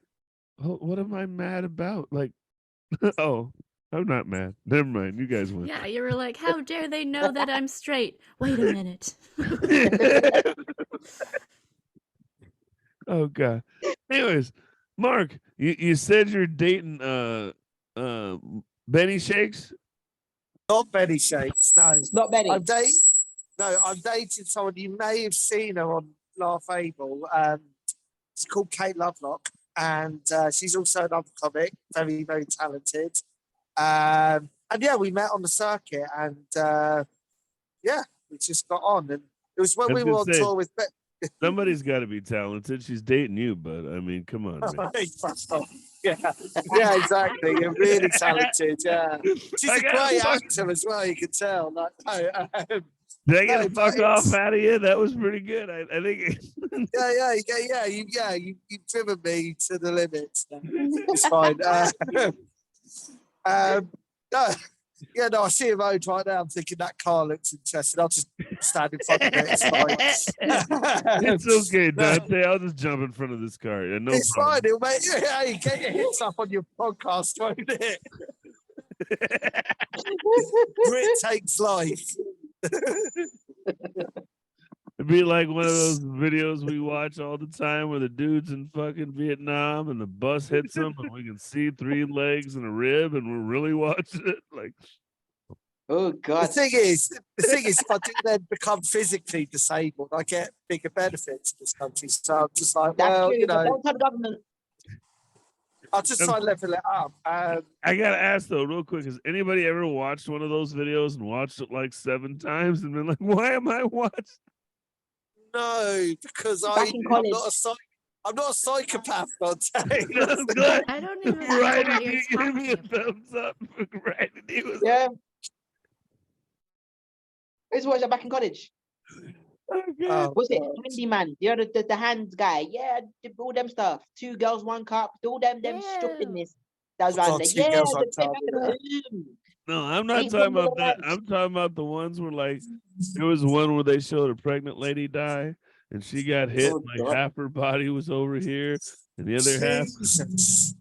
oh, what am I mad about? Like, oh, I'm not mad. Never mind. You guys win. Yeah, you were like, how dare they know that I'm straight? Wait a minute. Oh God. Anyways, Mark, you said you're dating Benny Shakes. Not Benny Shakes, no. Not Benny. I'm dating someone, you may have seen her on Laugh Able. It's called Kate Lovelock, and she's also another comic, very, very talented. And yeah, we met on the circuit, and yeah, we just got on. And it was when we were on tour with Somebody's got to be talented. She's dating you, but I mean, come on, man. Yeah, exactly. You're really talented. Yeah, she's I a gotta great fuck- actor as well. You can tell. Like, Did I get no, a fuck but off it's- out of you? That was pretty good. I think. You've driven me to the limits. It's fine. No, yeah, no, I see a road right now. I'm thinking that car looks interesting. I'll just stand in front of it. It's fine. It's okay, No, Dante. I'll just jump in front of this car. Yeah, no it's problem. fine. It'll make you get your hits up on your podcast, won't it? Grit takes life. It'd be like one of those videos we watch all the time where the dude's in fucking Vietnam and the bus hits him and we can see 3 legs and a rib and we're really watching it. Like, Oh The God. thing is, if I do then become physically disabled, I get bigger benefits in this country. So I'm just like, That's well, true. you But know, don't tell the government. I'll just try and level it up. I gotta ask though, real quick, has anybody ever watched one of those videos and watched it like 7 times and been like, why am I watching? No, because Back in college. I'm not a psychopath, Dante. I'm glad. I don't even know Right, what and you're you give me a talking about. thumbs up. Right, and he was Yeah. I used to watch that back in college. okay. Oh, Was it God. Handyman? You know, the hands guy. Yeah, did all them stuff. 2 girls, 1 cup. All them Ew. stupidness. That was I around thought there. 2 Yeah, girls, 1 the cup, yeah. No, I'm not Ain't talking from about that. the I'm talking about the ones where like there was one where they showed a pregnant lady die and she got hit, Oh, like God. half her body was over here and the other half, Jesus.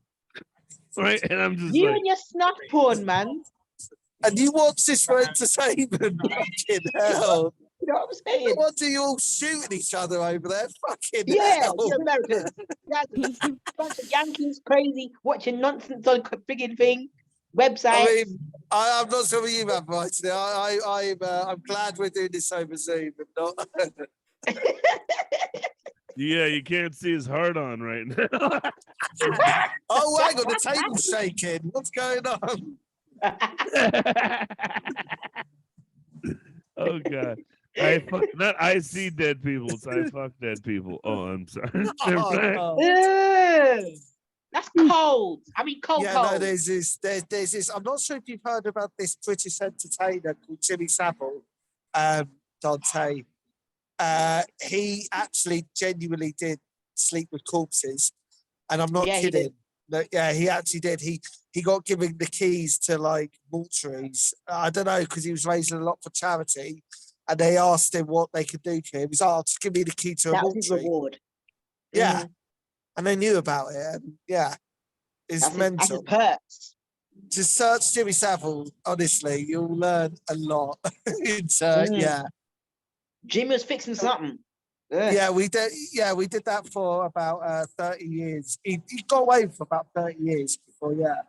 right? And I'm just You like, and your snuff porn, man. And you watch this for entertainment? Fucking hell. You know what I'm No saying? wonder you all shooting each other over there. Fucking Yeah, hell. you're American. That's a bunch of Yankees crazy watching nonsense on frigging thing. Website. I mean, I'm not sure what you have right today. I'm glad we're doing this over Zoom and not. yeah, you can't see his heart on right now. Oh, hang on, the table's shaking. What's going on? Oh God. I see dead people, it's I fuck dead people. Oh, I'm sorry. Never Oh, mind. God. Ew. That's cold. I mean, cold. Yeah, no, there's this. I'm not sure if you've heard about this British entertainer called Jimmy Savile, Dante. He actually genuinely did sleep with corpses, and I'm not Yeah, he did. kidding. No, yeah, he actually did. He got given the keys to like mortuaries. I don't know, because he was raising a lot for charity, and they asked him what they could do to him. He's like, "Oh, just give me the key to a That was his mortuary." reward. Yeah, Mhm. and they knew about it. And yeah, it's That's his mental. perks. Just search Jimmy Savile. Honestly, you'll learn a lot. It's Mm. yeah, Jimmy was fixing something. Ugh. yeah. We did. Yeah, we did that for about 30 years. He got away for about 30 years before. Yeah,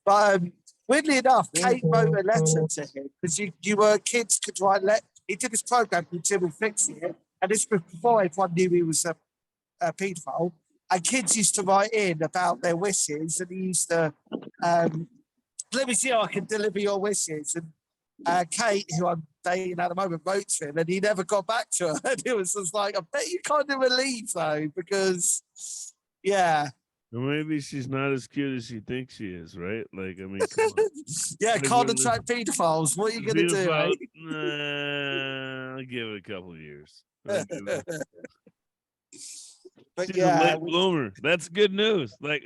but weirdly enough, Kate wrote a letter to him because you were kids could write. He did this program called Jimmy Fixing It, and this was before everyone knew he was a paedophile. And kids used to write in about their wishes, and he used to. Let me see how I can deliver your wishes. And Kate, who I'm dating at the moment, wrote to him, and he never got back to her. And it was just like, I bet you kind of relieved though, because yeah, Or maybe she's not as cute as she thinks she is, right? Like, I mean, come on. yeah, Maybe can't when the attract paedophiles. What are you gonna do? pedophile- Eh? Nah, I'll give it a couple of years. I'll give it- But She's a yeah, late bloomer. That's good news. Like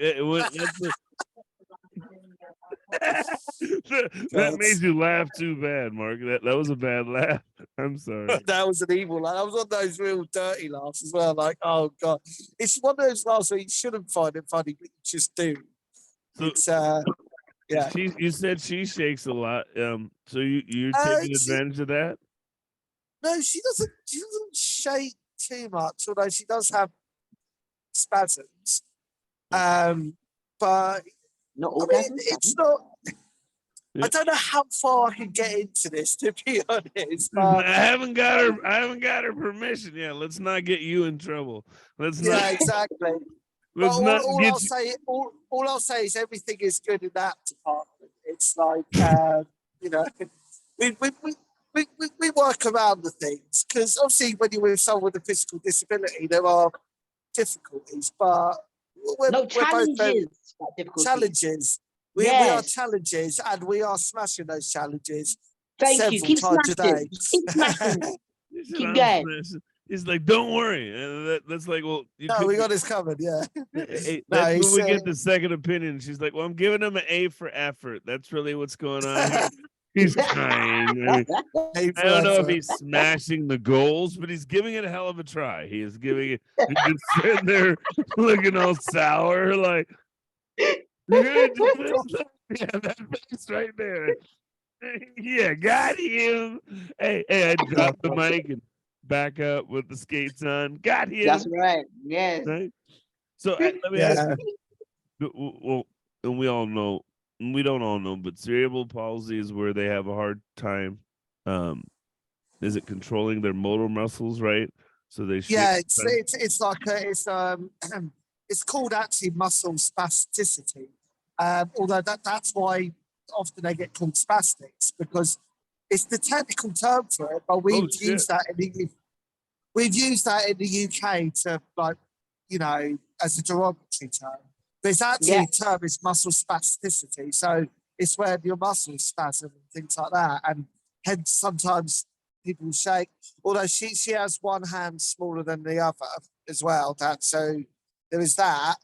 that made you laugh too bad, Mark. That was a bad laugh. I'm sorry. that was an evil laugh. That was one of those real dirty laughs as well. Like, oh god, it's one of those laughs where you shouldn't find it funny, but you just do. So It's yeah. you said she shakes a lot. So you're Uh, taking she- advantage of that? No, she doesn't. She doesn't shake too much, although she does have spasms. But Not I mean, orgasms. it's not. Yeah. I don't know how far I can get into this, to be honest. I But haven't got her. I haven't got her permission yet. Let's not get you in trouble. Let's yeah, not. exactly. Let's But not all get. All I'll say is everything is good in that department. It's like you know, we we work around the things because obviously when you're with someone with a physical disability, there are difficulties, but we're No both very challenges, not difficulties. challenges. We are Yes. challenges, and we are smashing those challenges Thank you. several Keep times a smashing. day. Keep smashing. He said, Keep "I'm going. smashing." He's like, "Don't worry." And that's like, well, you No, could. we got this covered. Yeah. Hey, No, that's when he's we get the second opinion. She's like, "Well, I'm giving him an A for effort." That's really what's going on here. He's trying. I A for don't know if effort. he's smashing the goals, but he's giving it a hell of a try. He is giving it. He's just sitting there looking all sour, like, "You're gonna do this?" Yeah, that face right there. Yeah, got him. Hey, I dropped the mic and back up with the skates on. Got him. That's right. Yes. Right? So let me ask Yeah. you. Well, and we all know, and we don't all know, but cerebral palsy is where they have a hard time. Is it controlling their motor muscles, right? So they Yeah, it's like it's called actually muscle spasticity. Although that's why often they get called spastics because it's the technical term for it, but we've used that in the UK to like as a derogatory term. But it's actually a term is muscle spasticity. So it's where your muscles spasm and things like that, and hence sometimes people shake. Although she has one hand smaller than the other as well. So there is that.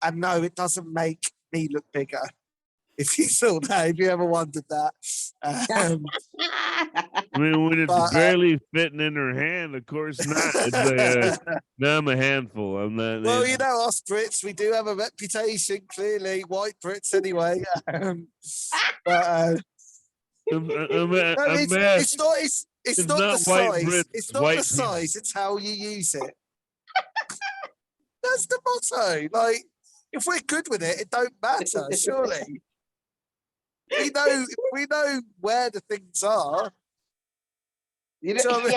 And no, it doesn't make me look bigger. If you thought that, if you ever wondered that. I mean, when it's barely fitting in her hand, of course not. It's like, now I'm a handful. I'm not. Well, you know, us Brits, we do have a reputation, clearly, white Brits anyway. But it's not the size. It's not the size. It's how you use it. That's the motto. Like, if we're good with it, it don't matter. Surely, we know where the things are. You know,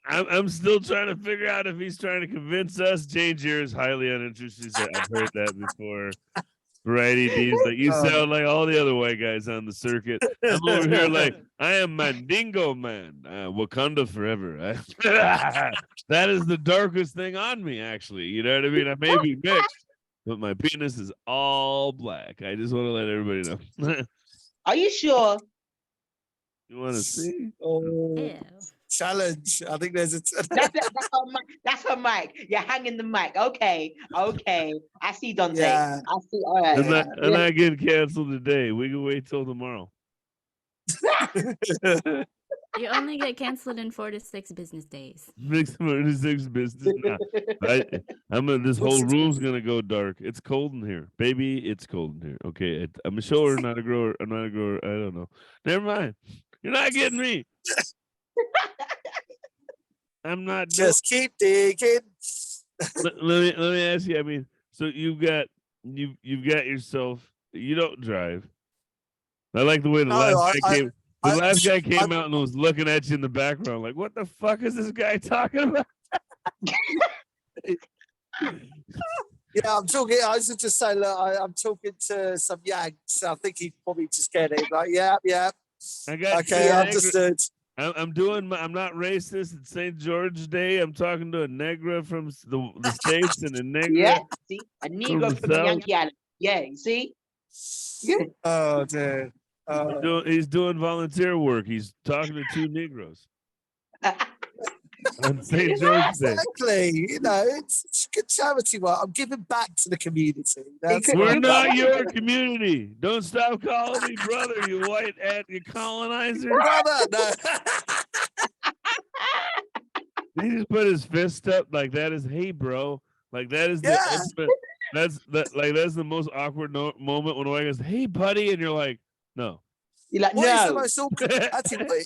I'm still trying to figure out if he's trying to convince us. Janejira is highly uninterested. She said, "I've heard that before." Variety D's like, you sound like all the other white guys on the circuit. I'm over here like, I am Mandingo Man, Wakanda forever. That is the darkest thing on me, actually. You know what I mean? I may be mixed, but my penis is all black. I just want to let everybody know. Are you sure? You want to see? Ew. Challenge. I think there's that's her mic. You're hanging the mic. Okay. I see Duante. Yeah. I see. All right. I'm not getting canceled today. We can wait till tomorrow. You only get canceled in 4 to 6 business days. 6 business. Nah. This whole room's gonna go dark. It's cold in here, baby. It's cold in here. Okay, I'm a shower, not a grower. I'm not a grower. I don't know. Never mind. You're not getting me. I'm not. Just keep digging. Let me ask you. I mean, so you've got yourself. You don't drive. I like the way the last guy came out and was looking at you in the background, like, what the fuck is this guy talking about? Yeah, I'm talking. I was just saying, look, I'm talking to some Yanks. I think he probably just get it. Like, yeah. Okay, understood. I'm not racist. It's St. George Day. I'm talking to a Negra from the States and a Negra. Yeah, see? A Negro from Yankee Island. Yeah, you see? Yeah. Oh, dude. He's doing volunteer work. He's talking to 2 Negroes. On St. George Day. Exactly. You know, it's good charity work. I'm giving back to the community. We're not your community. Don't stop calling me brother, you white you colonizer. Brother, no. He just put his fist up like that is, hey, bro. Like that is the ultimate. That's the most awkward moment when a white goes, hey, buddy, and you're like, no. You're like, What is no. the most awkward? Actually, wait.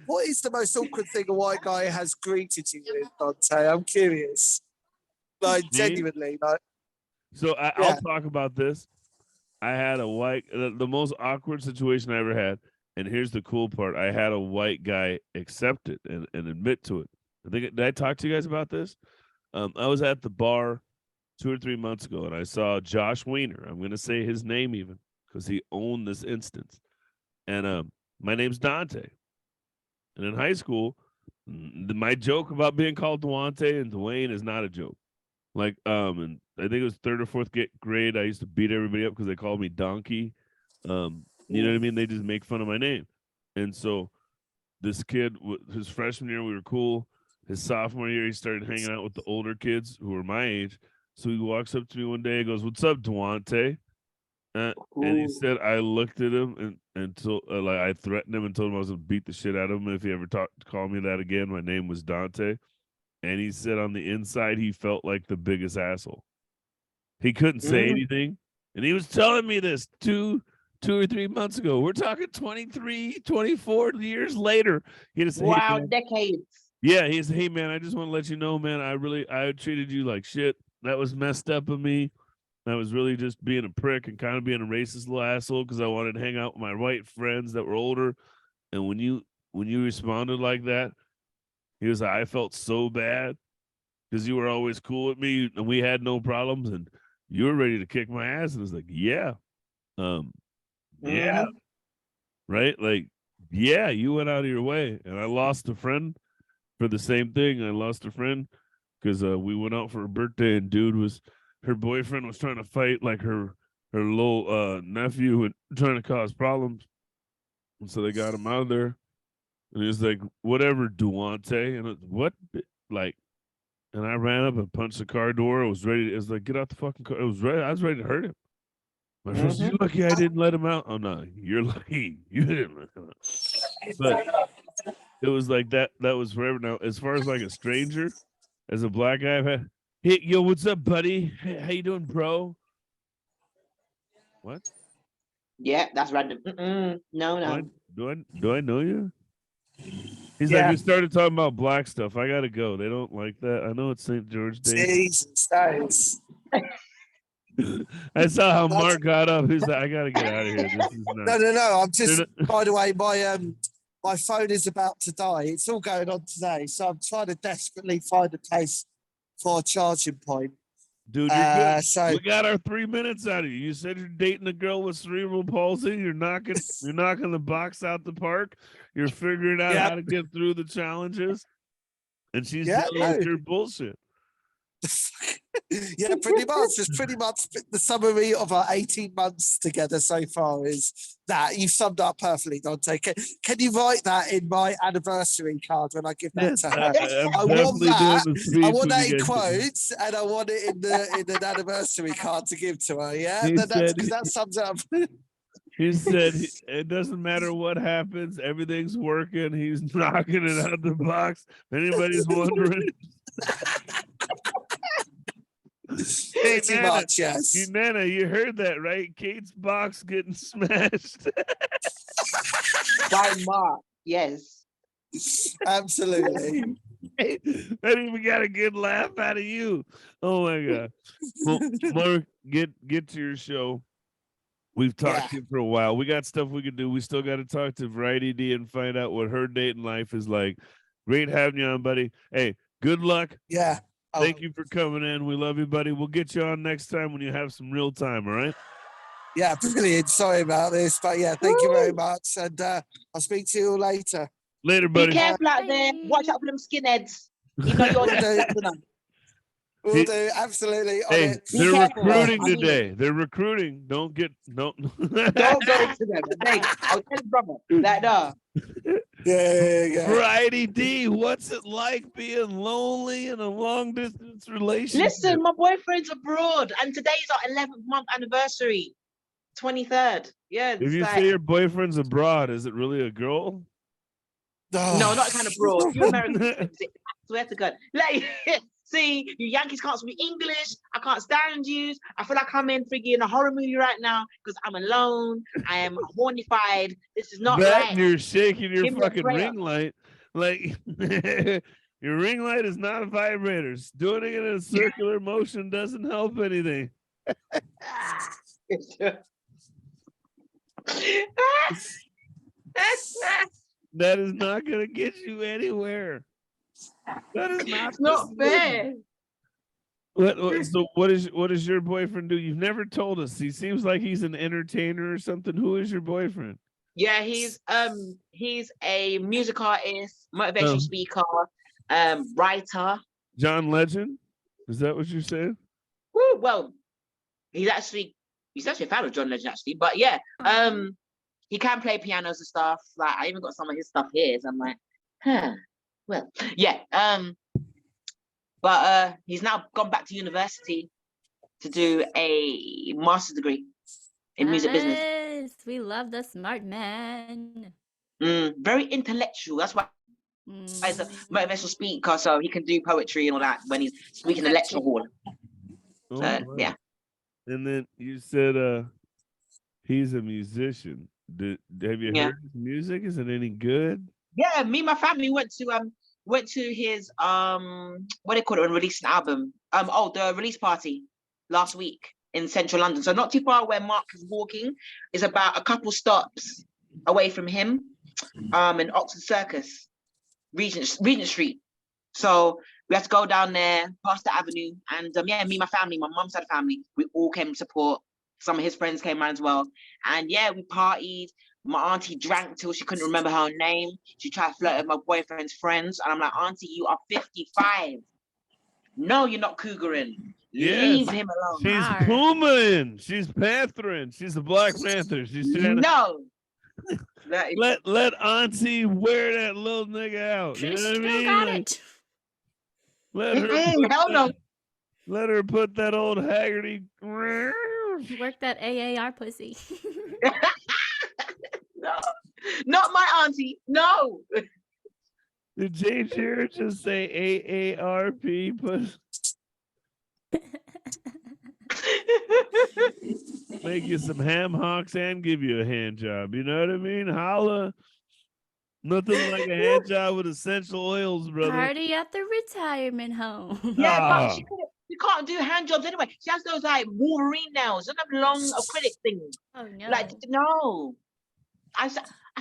What is the most awkward thing a white guy has greeted you with, Duante? I'm curious. Like, genuinely. Like, so I'll talk about this. I had a the most awkward situation I ever had. And here's the cool part. I had a white guy accept it and admit to it. Did I talk to you guys about this? I was at the bar 2 or 3 months ago, and I saw Josh Weiner. I'm going to say his name even because he owned this instance. And my name's Duante. And in high school, my joke about being called Duante and Dwayne is not a joke. Like, and I think it was third or fourth grade, I used to beat everybody up because they called me Donkey. You know what I mean? They just make fun of my name. And so this kid, his freshman year, we were cool. His sophomore year, he started hanging out with the older kids who were my age. So he walks up to me one day and goes, "What's up, Duante?" And he said, I looked at him and told, like, I threatened him and told him I was going to beat the shit out of him if he ever called me that again. My name was Dante. And he said on the inside, he felt like the biggest asshole. He couldn't say anything. And he was telling me this two or 3 months ago. We're talking 23, 24 years later. He just, wow, decades. Yeah, he said, "Hey, man, I just want to let you know, man, I treated you like shit. That was messed up of me. I was really just being a prick and kind of being a racist little asshole because I wanted to hang out with my white friends that were older. And when you responded like that, he was like, I felt so bad because you were always cool with me and we had no problems and you were ready to kick my ass." And I was like, yeah. Yeah. Right? Like, yeah, you went out of your way. And I lost a friend for the same thing. I lost a friend because we went out for her birthday and her boyfriend was trying to fight like her little nephew and trying to cause problems. And so they got him out of there. And he was like, "Whatever, Duante." And what? Like, and I ran up and punched the car door. I was ready. It was like, "Get out the fucking car." I was ready to hurt him. My friend said, "You're lucky I didn't let him out." Oh no, you're lucky you didn't let him out. But it was like that. That was forever. Now, as far as like a stranger, as a black guy, I've had, "Hey, yo, what's up, buddy? Hey, how you doing, bro?" What? Yeah, that's random. No. Do I know you? He's like, we started talking about black stuff. I gotta go. They don't like that. I know it's St. George Day. Jesus, that is. I saw how Mark got up. He's like, I gotta get out of here. This is not. No. I'm just. By the way, my phone is about to die. It's all going on today, so I'm trying to desperately find a place for a charging point. Dude, you're good. We got our 3 minutes out of you. You said you're dating a girl with cerebral palsy. You're knocking the box out the park. You're figuring out how to get through the challenges. And she's telling your bullshit. Yeah, pretty much. It's pretty much the summary of our 18 months together so far is that. You've summed up perfectly, Dante. Can you write that in my anniversary card when I give that to her? I want that. I want that in quotes, and I want it in an anniversary card to give to her. Yeah, because that sums up. He said it doesn't matter what happens, everything's working. He's knocking it out of the box. If anybody's wondering. Hey, pretty much, yes. Nana, you heard that, right? Kate's box getting smashed. By Mark, yes. Absolutely. Hey, that even got a good laugh out of you. Oh my god. Well, Mark, get to your show. We've talked to you for a while. We got stuff we can do. We still got to talk to Variety D and find out what her dating life is like. Great having you on, buddy. Hey, good luck. Yeah. Thank you for coming in. We love you, buddy. We'll get you on next time when you have some real time, all right? Yeah, brilliant. Sorry about this, but yeah, thank you very much. And I'll speak to you later. Later, buddy. Be careful out there. Watch out for them skinheads. You know you're We'll do, absolutely. Hey, they're recruiting today. They're recruiting. Don't go to them. Hey, I'll tell you, brother. That Yeah. Variety D, what's it like being lonely in a long distance relationship? Listen, my boyfriend's abroad, and today's our 11th month anniversary, 23rd. Yeah. If you say your boyfriend's abroad, is it really a girl? No, not kind of broad. You Americans, I swear to God. Like, see, you Yankees can't speak English. I can't stand you. I feel like I'm in a horror movie right now because I'm alone. I am hornified. This is not right. You're shaking your fucking ring light. Like, your ring light is not a vibrator. Doing it in a circular motion doesn't help anything. That is not going to get you anywhere. That is not fair. So what does your boyfriend do? You've never told us. He seems like he's an entertainer or something. Who is your boyfriend? Yeah, he's a music artist, motivational Oh. speaker, writer. John Legend? Is that what you're saying? Woo, well, he's actually a fan of John Legend actually, but yeah, he can play pianos and stuff. Like I even got some of his stuff here, so I'm like, well, yeah. But he's now gone back to university to do a master's degree in music business. Yes, we love the smart man. Very intellectual. That's why he's a Mm. motivational speaker, so he can do poetry and all that when he's speaking in the lecture hall. Oh, So wow. yeah. And then you said he's a musician. Have you Yeah. heard his music? Is it any good? Yeah, me and my family went to his what do they call it when releasing an album? The release party last week in central London. So not too far where Mark is walking. Is about a couple stops away from him. In Oxford Circus, Regent Street. So we had to go down there, past the avenue, and yeah, me and my family, my mum's side of the family, we all came to support. Some of his friends came around as well. And yeah, we partied. My auntie drank till she couldn't remember her own name. She tried to flirt with my boyfriend's friends. And I'm like, Auntie, you are 55. No, you're not cougaring. Yes. Leave him alone. She's Arr. Pumaing. She's Panthering. She's a Black Panther. She's trying to No. That is- let Auntie wear that little nigga out. She You know what I still mean? got Like, it. let her hell no. let her put that old Haggerty. Work that AAR pussy. No. Not my auntie. No. Did Janejira just say AARP? Make you some ham hocks and give you a hand job. You know what I mean? Holla. Nothing like a hand job with essential oils, brother. Party at the retirement home. Yeah, Ah. but you can't do hand jobs anyway. She has those like Wolverine nails, and them long acrylic things. Oh no. Like no, I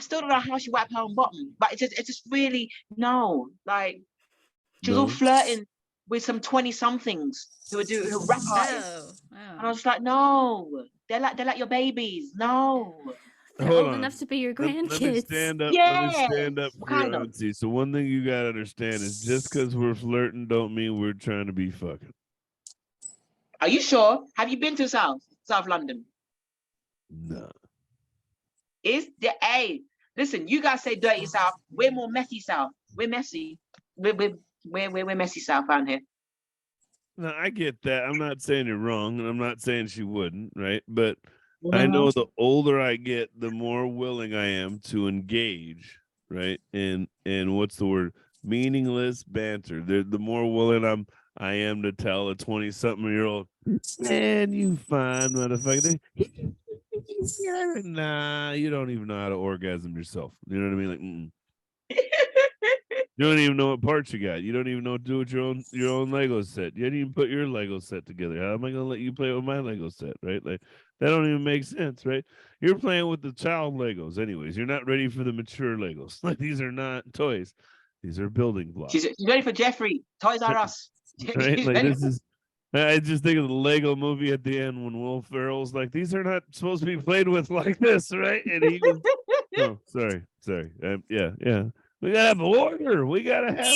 still don't know how she wiped her own bottom, but it's just really no. Like she was all No. flirting with some 20-somethings who rap artists, Oh, and I was like, no, they're like your babies, no. They're Hold old on. enough to be your Let me grandkids. stand up. Let me stand Yes, up for kind your of. auntie. So one thing you gotta understand is just because we're flirting don't mean we're trying to be fucking. Are you sure? Have you been to South London? No. Is the listen, you guys say dirty South. We're more messy South. We're messy. We're messy South down here. No, I get that. I'm not saying you're wrong, and I'm not saying she wouldn't, right? But I know the older I get, the more willing I am to engage, right? And what's the word? Meaningless banter. The more willing I am to tell a 20-something-year-old, man, you fine motherfucker. Nah, you don't even know how to orgasm yourself. You know what I mean? Like, you don't even know what parts you got. You don't even know what to do with your own Lego set. You didn't even put your Lego set together. How am I gonna let you play with my Lego set, right? Like that don't even make sense, right? You're playing with the child Legos, anyways. You're not ready for the mature Legos. Like these are not toys; these are building blocks. She's ready for Jeffrey. Toys R Us. Right? She's Like ready this is. I just think of the Lego movie at the end when Will Ferrell's like, "These are not supposed to be played with like this, right?" And he was, "Oh, sorry. Yeah. We gotta have order. We gotta have."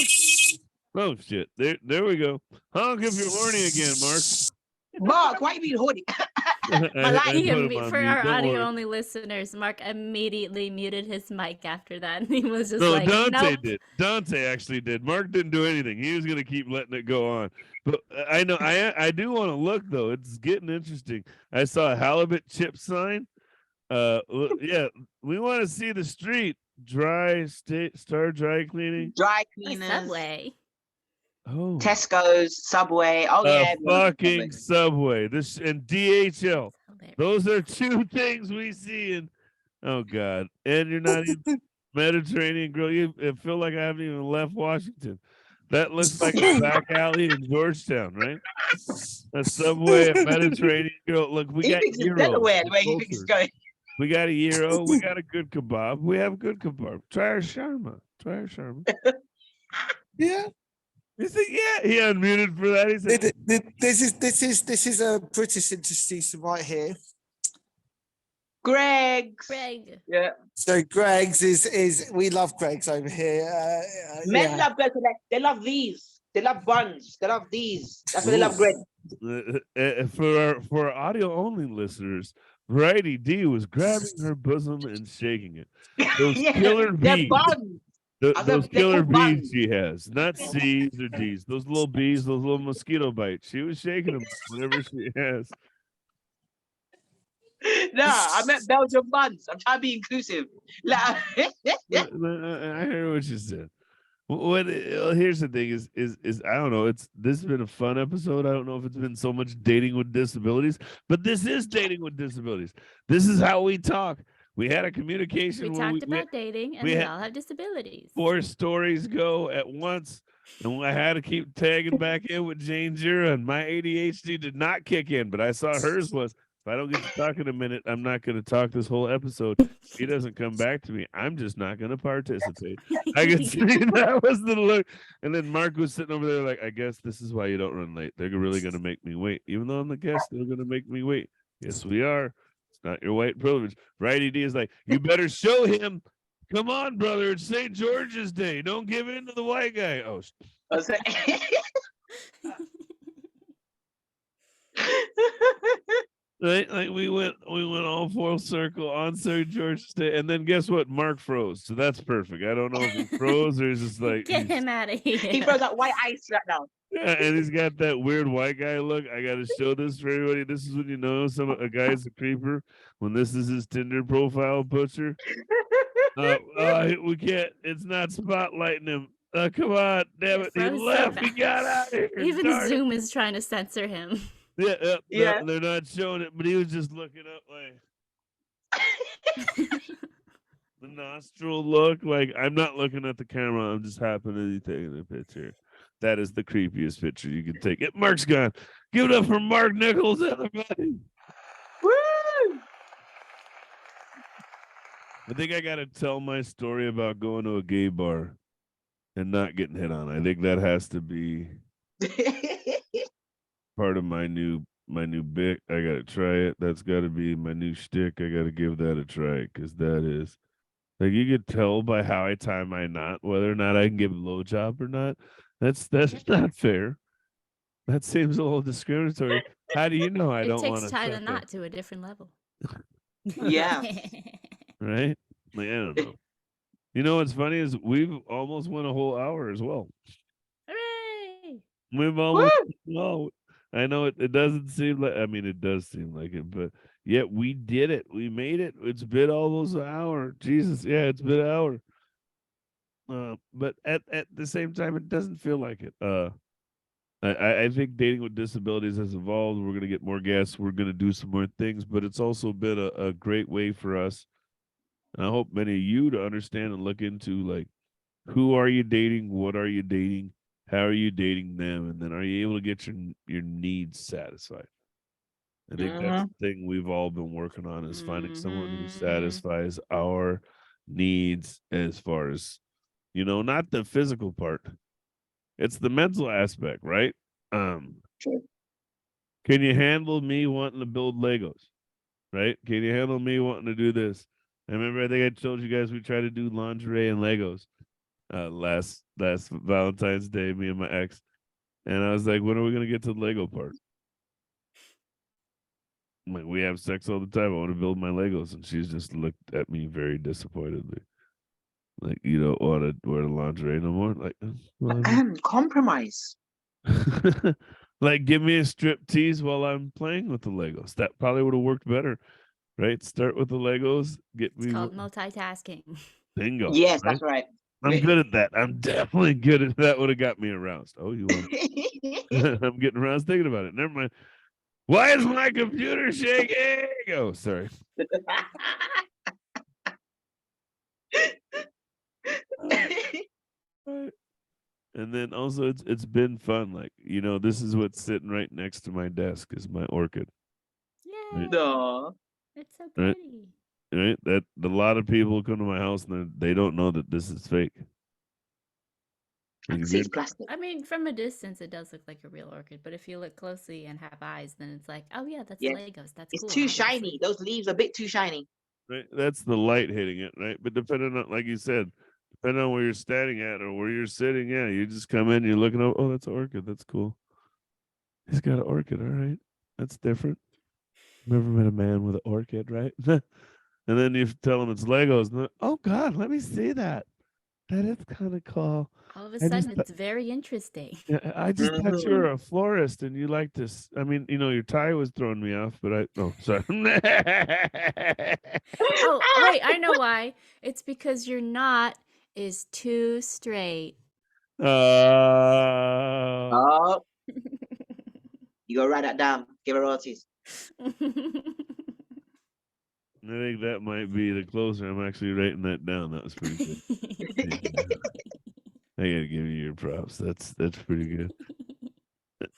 Oh shit! There we go. Honk if you're horny again, Mark. Mark, why you being horny? My life. I He put him imme- on for mute, our don't audio worry. only listeners, Mark immediately muted his mic after that. And he was just No, like, Duante nope. did. Duante actually did. Mark didn't do anything. He was gonna keep letting it go on. But I know I do want to look though. It's getting interesting. I saw a halibut chip sign. Yeah, we want to see the street. Star dry cleaning. Dry A cleaners. Subway. Oh, Tesco's, Subway. Oh yeah. fucking Subway. This and DHL. Hilarious. Those are two things we see in. Oh God! And you're not even Mediterranean grill. I feel like I haven't even left Washington. That looks like a back alley in Georgetown, right? A Subway, a Mediterranean grill. Look, we He got thinks it's gyros. Delaware the way he thinks it's going. We got a gyro. We got a good kebab. We have good kebab. Try our shawarma. Yeah. He said, yeah. He unmuted for that. He said, This is a British industry right here. Greg's. Greg. Yeah. So Greg's is we love Greg's over here. Men Yeah. love Greg's. They love these. They love buns. They love these. That's why they love Greg. For our audio only listeners, Variety D was grabbing her bosom and shaking it. Those killer They're bees. buns. Those They're killer called bees buns. she has, not C's or D's. Those little bees, those little mosquito bites. She was shaking them whenever she has. Nah, I meant Belgian buns. I'm trying to be inclusive. Like, I heard what you said. Here's the thing is I don't know. This has been a fun episode. I don't know if it's been so much dating with disabilities, but this is dating with disabilities. This is how we talk. We had a communication. We talked about dating, and we all have disabilities. 4 stories go at once, and I had to keep tagging back in with Janejira, and my ADHD did not kick in, but I saw hers was. If I don't get to talk in a minute, I'm not going to talk this whole episode. He doesn't come back to me. I'm just not going to participate. I can see that was the look. And then Mark was sitting over there like, I guess this is why you don't run late. They're really going to make me wait. Even though I'm the guest, they're going to make me wait. Yes, we are. It's not your white privilege. Righty D is like, you better show him. Come on, brother. It's St. George's Day. Don't give in to the white guy. Oh, right, like we went all full circle on St. George's Day, and then guess what? Mark froze, so that's perfect. I don't know if he froze or he's just like Get him out of here. he froze that white ice right now. yeah, and he's got that weird white guy look. I got to show this for everybody. This is when you know a guy's a creeper when this is his Tinder profile picture. We can't. It's not spotlighting him. Come on, damn it! He Froze so left. He fast. got out of here. Even Darn it. Zoom is trying to censor him. Yeah, Yeah. no, they're not showing it, but he was just looking up like the nostril look. Like I'm not looking at the camera. I'm just happening to be taking a picture. That is the creepiest picture you can take. Mark's gone. Give it up for Mark Nichols, everybody. Woo! I think I gotta tell my story about going to a gay bar and not getting hit on. I think that has to be part of my new bit. I gotta try it. That's gotta be my new shtick. I gotta give that a try because that is like you could tell by how I tie my knot whether or not I can give a low job or not. That's not fair. That seems a little discriminatory. How do you know I don't want It takes to tie the knot to a different level. Yeah. Right? Like, I don't know. You know what's funny is we've almost went a whole hour as well. Hooray! We've almost well. I know it doesn't seem like. I mean, it does seem like it, but yet we did it. We made it. It's been almost an hour. Jesus, yeah, it's been an hour. But at the same time, it doesn't feel like it. I think dating with disabilities has evolved. We're gonna get more guests. We're gonna do some more things, but it's also been a great way for us. And I hope many of you to understand and look into like who are you dating, what are you dating, how are you dating them, and then are you able to get your needs satisfied? I think that's the thing we've all been working on is finding someone who satisfies our needs as far as, not the physical part. It's the mental aspect, right? True. Can you handle me wanting to build Legos? Right? Can you handle me wanting to do this? I remember I think I told you guys we tried to do lingerie and Legos last Valentine's Day, me and my ex. And I was like, when are we gonna get to the Lego part? I'm like, we have sex all the time. I want to build my Legos. And she's just looked at me very disappointedly. Like, you don't want to wear the lingerie no more? Like, well, Compromise. like, give me a strip tease while I'm playing with the Legos. That probably would have worked better, right? Start with the Legos. Get It's me called multitasking. bingo. Yes, right? that's right. I'm good at that. I'm definitely good at that. Would have got me aroused. Oh, you want? I'm getting aroused thinking about it. Never mind. Why is my computer shaking? Oh, sorry. And then also it's been fun. Like, this is what's sitting right next to my desk is my orchid. Yay! No. It's so Right. pretty. Right? That a lot of people come to my house and they don't know that this is fake. I can see it's plastic. I mean, from a distance, it does look like a real orchid, but if you look closely and have eyes, then it's like, oh yeah, that's Yes. Legos. That's It's cool. too obviously. shiny. Those leaves are a bit too shiny. Right? That's the light hitting it, right? But depending on, like you said, depending on where you're standing at or where you're sitting, yeah, you just come in, you're looking up, oh, that's an orchid. That's cool. He's got an orchid, all right. That's different. Never met a man with an orchid, right? And then you tell him it's Legos. And oh God, let me see that. That is kind of cool. All of a I just sudden, it's very interesting. I just thought you were a florist and you like this. I mean, your tie was throwing me off, but sorry. Oh, wait, I know why. It's because your knot is too straight. Oh, you go write that down. Give her royalties. I think that might be the closer. I'm actually writing that down. That was pretty good. Thank you. I gotta give you your props. That's pretty good.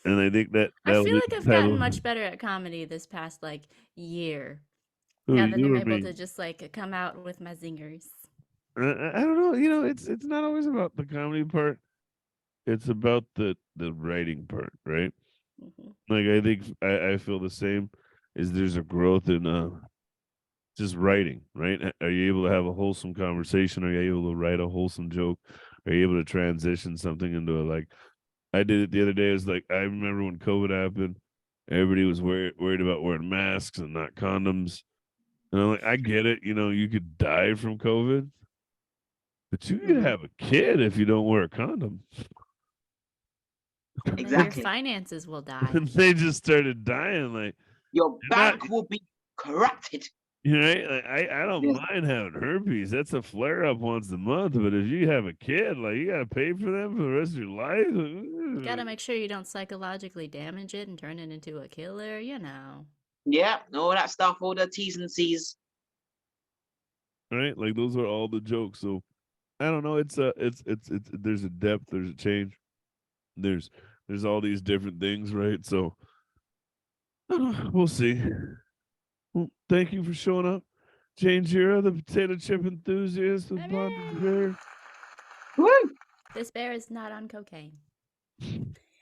And I think that I that'll feel be like the I've gotten title. much better at comedy this past year. Who, Now that you I'm or able me? to just come out with my zingers. I don't know. It's not always about the comedy part. It's about the writing part, right? Mhm. Like I think I feel the same. Is there's a growth in just writing, right? Are you able to have a wholesome conversation? Are you able to write a wholesome joke? Are you able to transition something into I did it the other day. It was like I remember when COVID happened, everybody was worried about wearing masks and not condoms. And I'm like, I get it. You could die from COVID, but you could Mhm. have a kid if you don't wear a condom. And then your Exactly. finances will die. And they just started dying. Like, Your you're not, bank will be corrupted. right? Like, I don't Yes. mind having herpes. That's a flare up once a month. But if you have a kid, like you gotta pay for them for the rest of your life. You gotta make sure you don't psychologically damage it and turn it into a killer, Yeah, all that stuff, all the T's and C's. Right? Like those are all the jokes. So I don't know. It's there's a depth, there's a change. There's all these different things, right? So we'll see. Well, thank you for showing up. Janejira, the potato chip enthusiast with Bonded Bear. Woo! This bear is not on cocaine.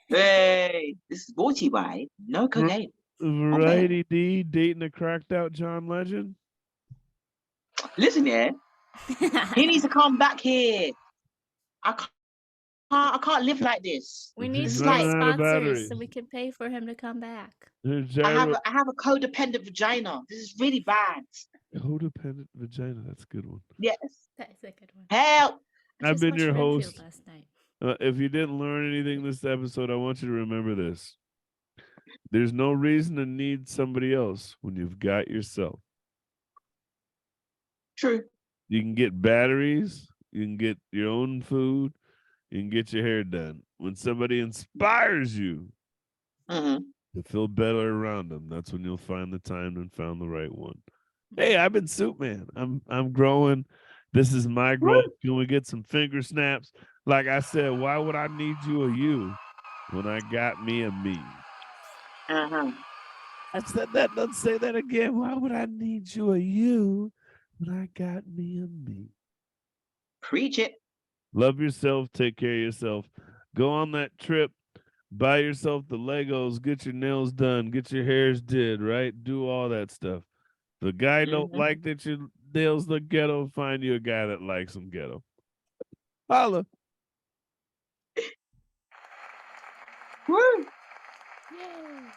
Hey, this is brought to you by No Cocaine. Variety D dating a cracked out John Legend. Listen here, he needs to come back here. I can't live like this. We need He's to is get like- running out of sponsors batteries. so we can pay for him to come back. I have a codependent vagina. This is really bad. Codependent vagina. That's a good one. Yes. That is a good one. Help. I I've just been watched your Renfield host. last night. If you didn't learn anything this episode, I want you to remember this. There's no reason to need somebody else when you've got yourself. True. You can get batteries, you can get your own food, you can get your hair done. When somebody inspires you Hmm. to feel better around them, that's when you'll find the time and found the right one. Hey, I've been Suitman. I'm growing. This is my growth. Can we get some finger snaps? Like I said, why would I need you or you when I got me a me? Uh-huh. I said that. Let's say that again. Why would I need you or you when I got me a me? Preach it. Love yourself. Take care of yourself. Go on that trip. Buy yourself the Legos. Get your nails done. Get your hairs did. Right. Do all that stuff. If the guy don't Mhm. like that your nails look ghetto, find you a guy that likes them ghetto. Holla. Woo. Yay.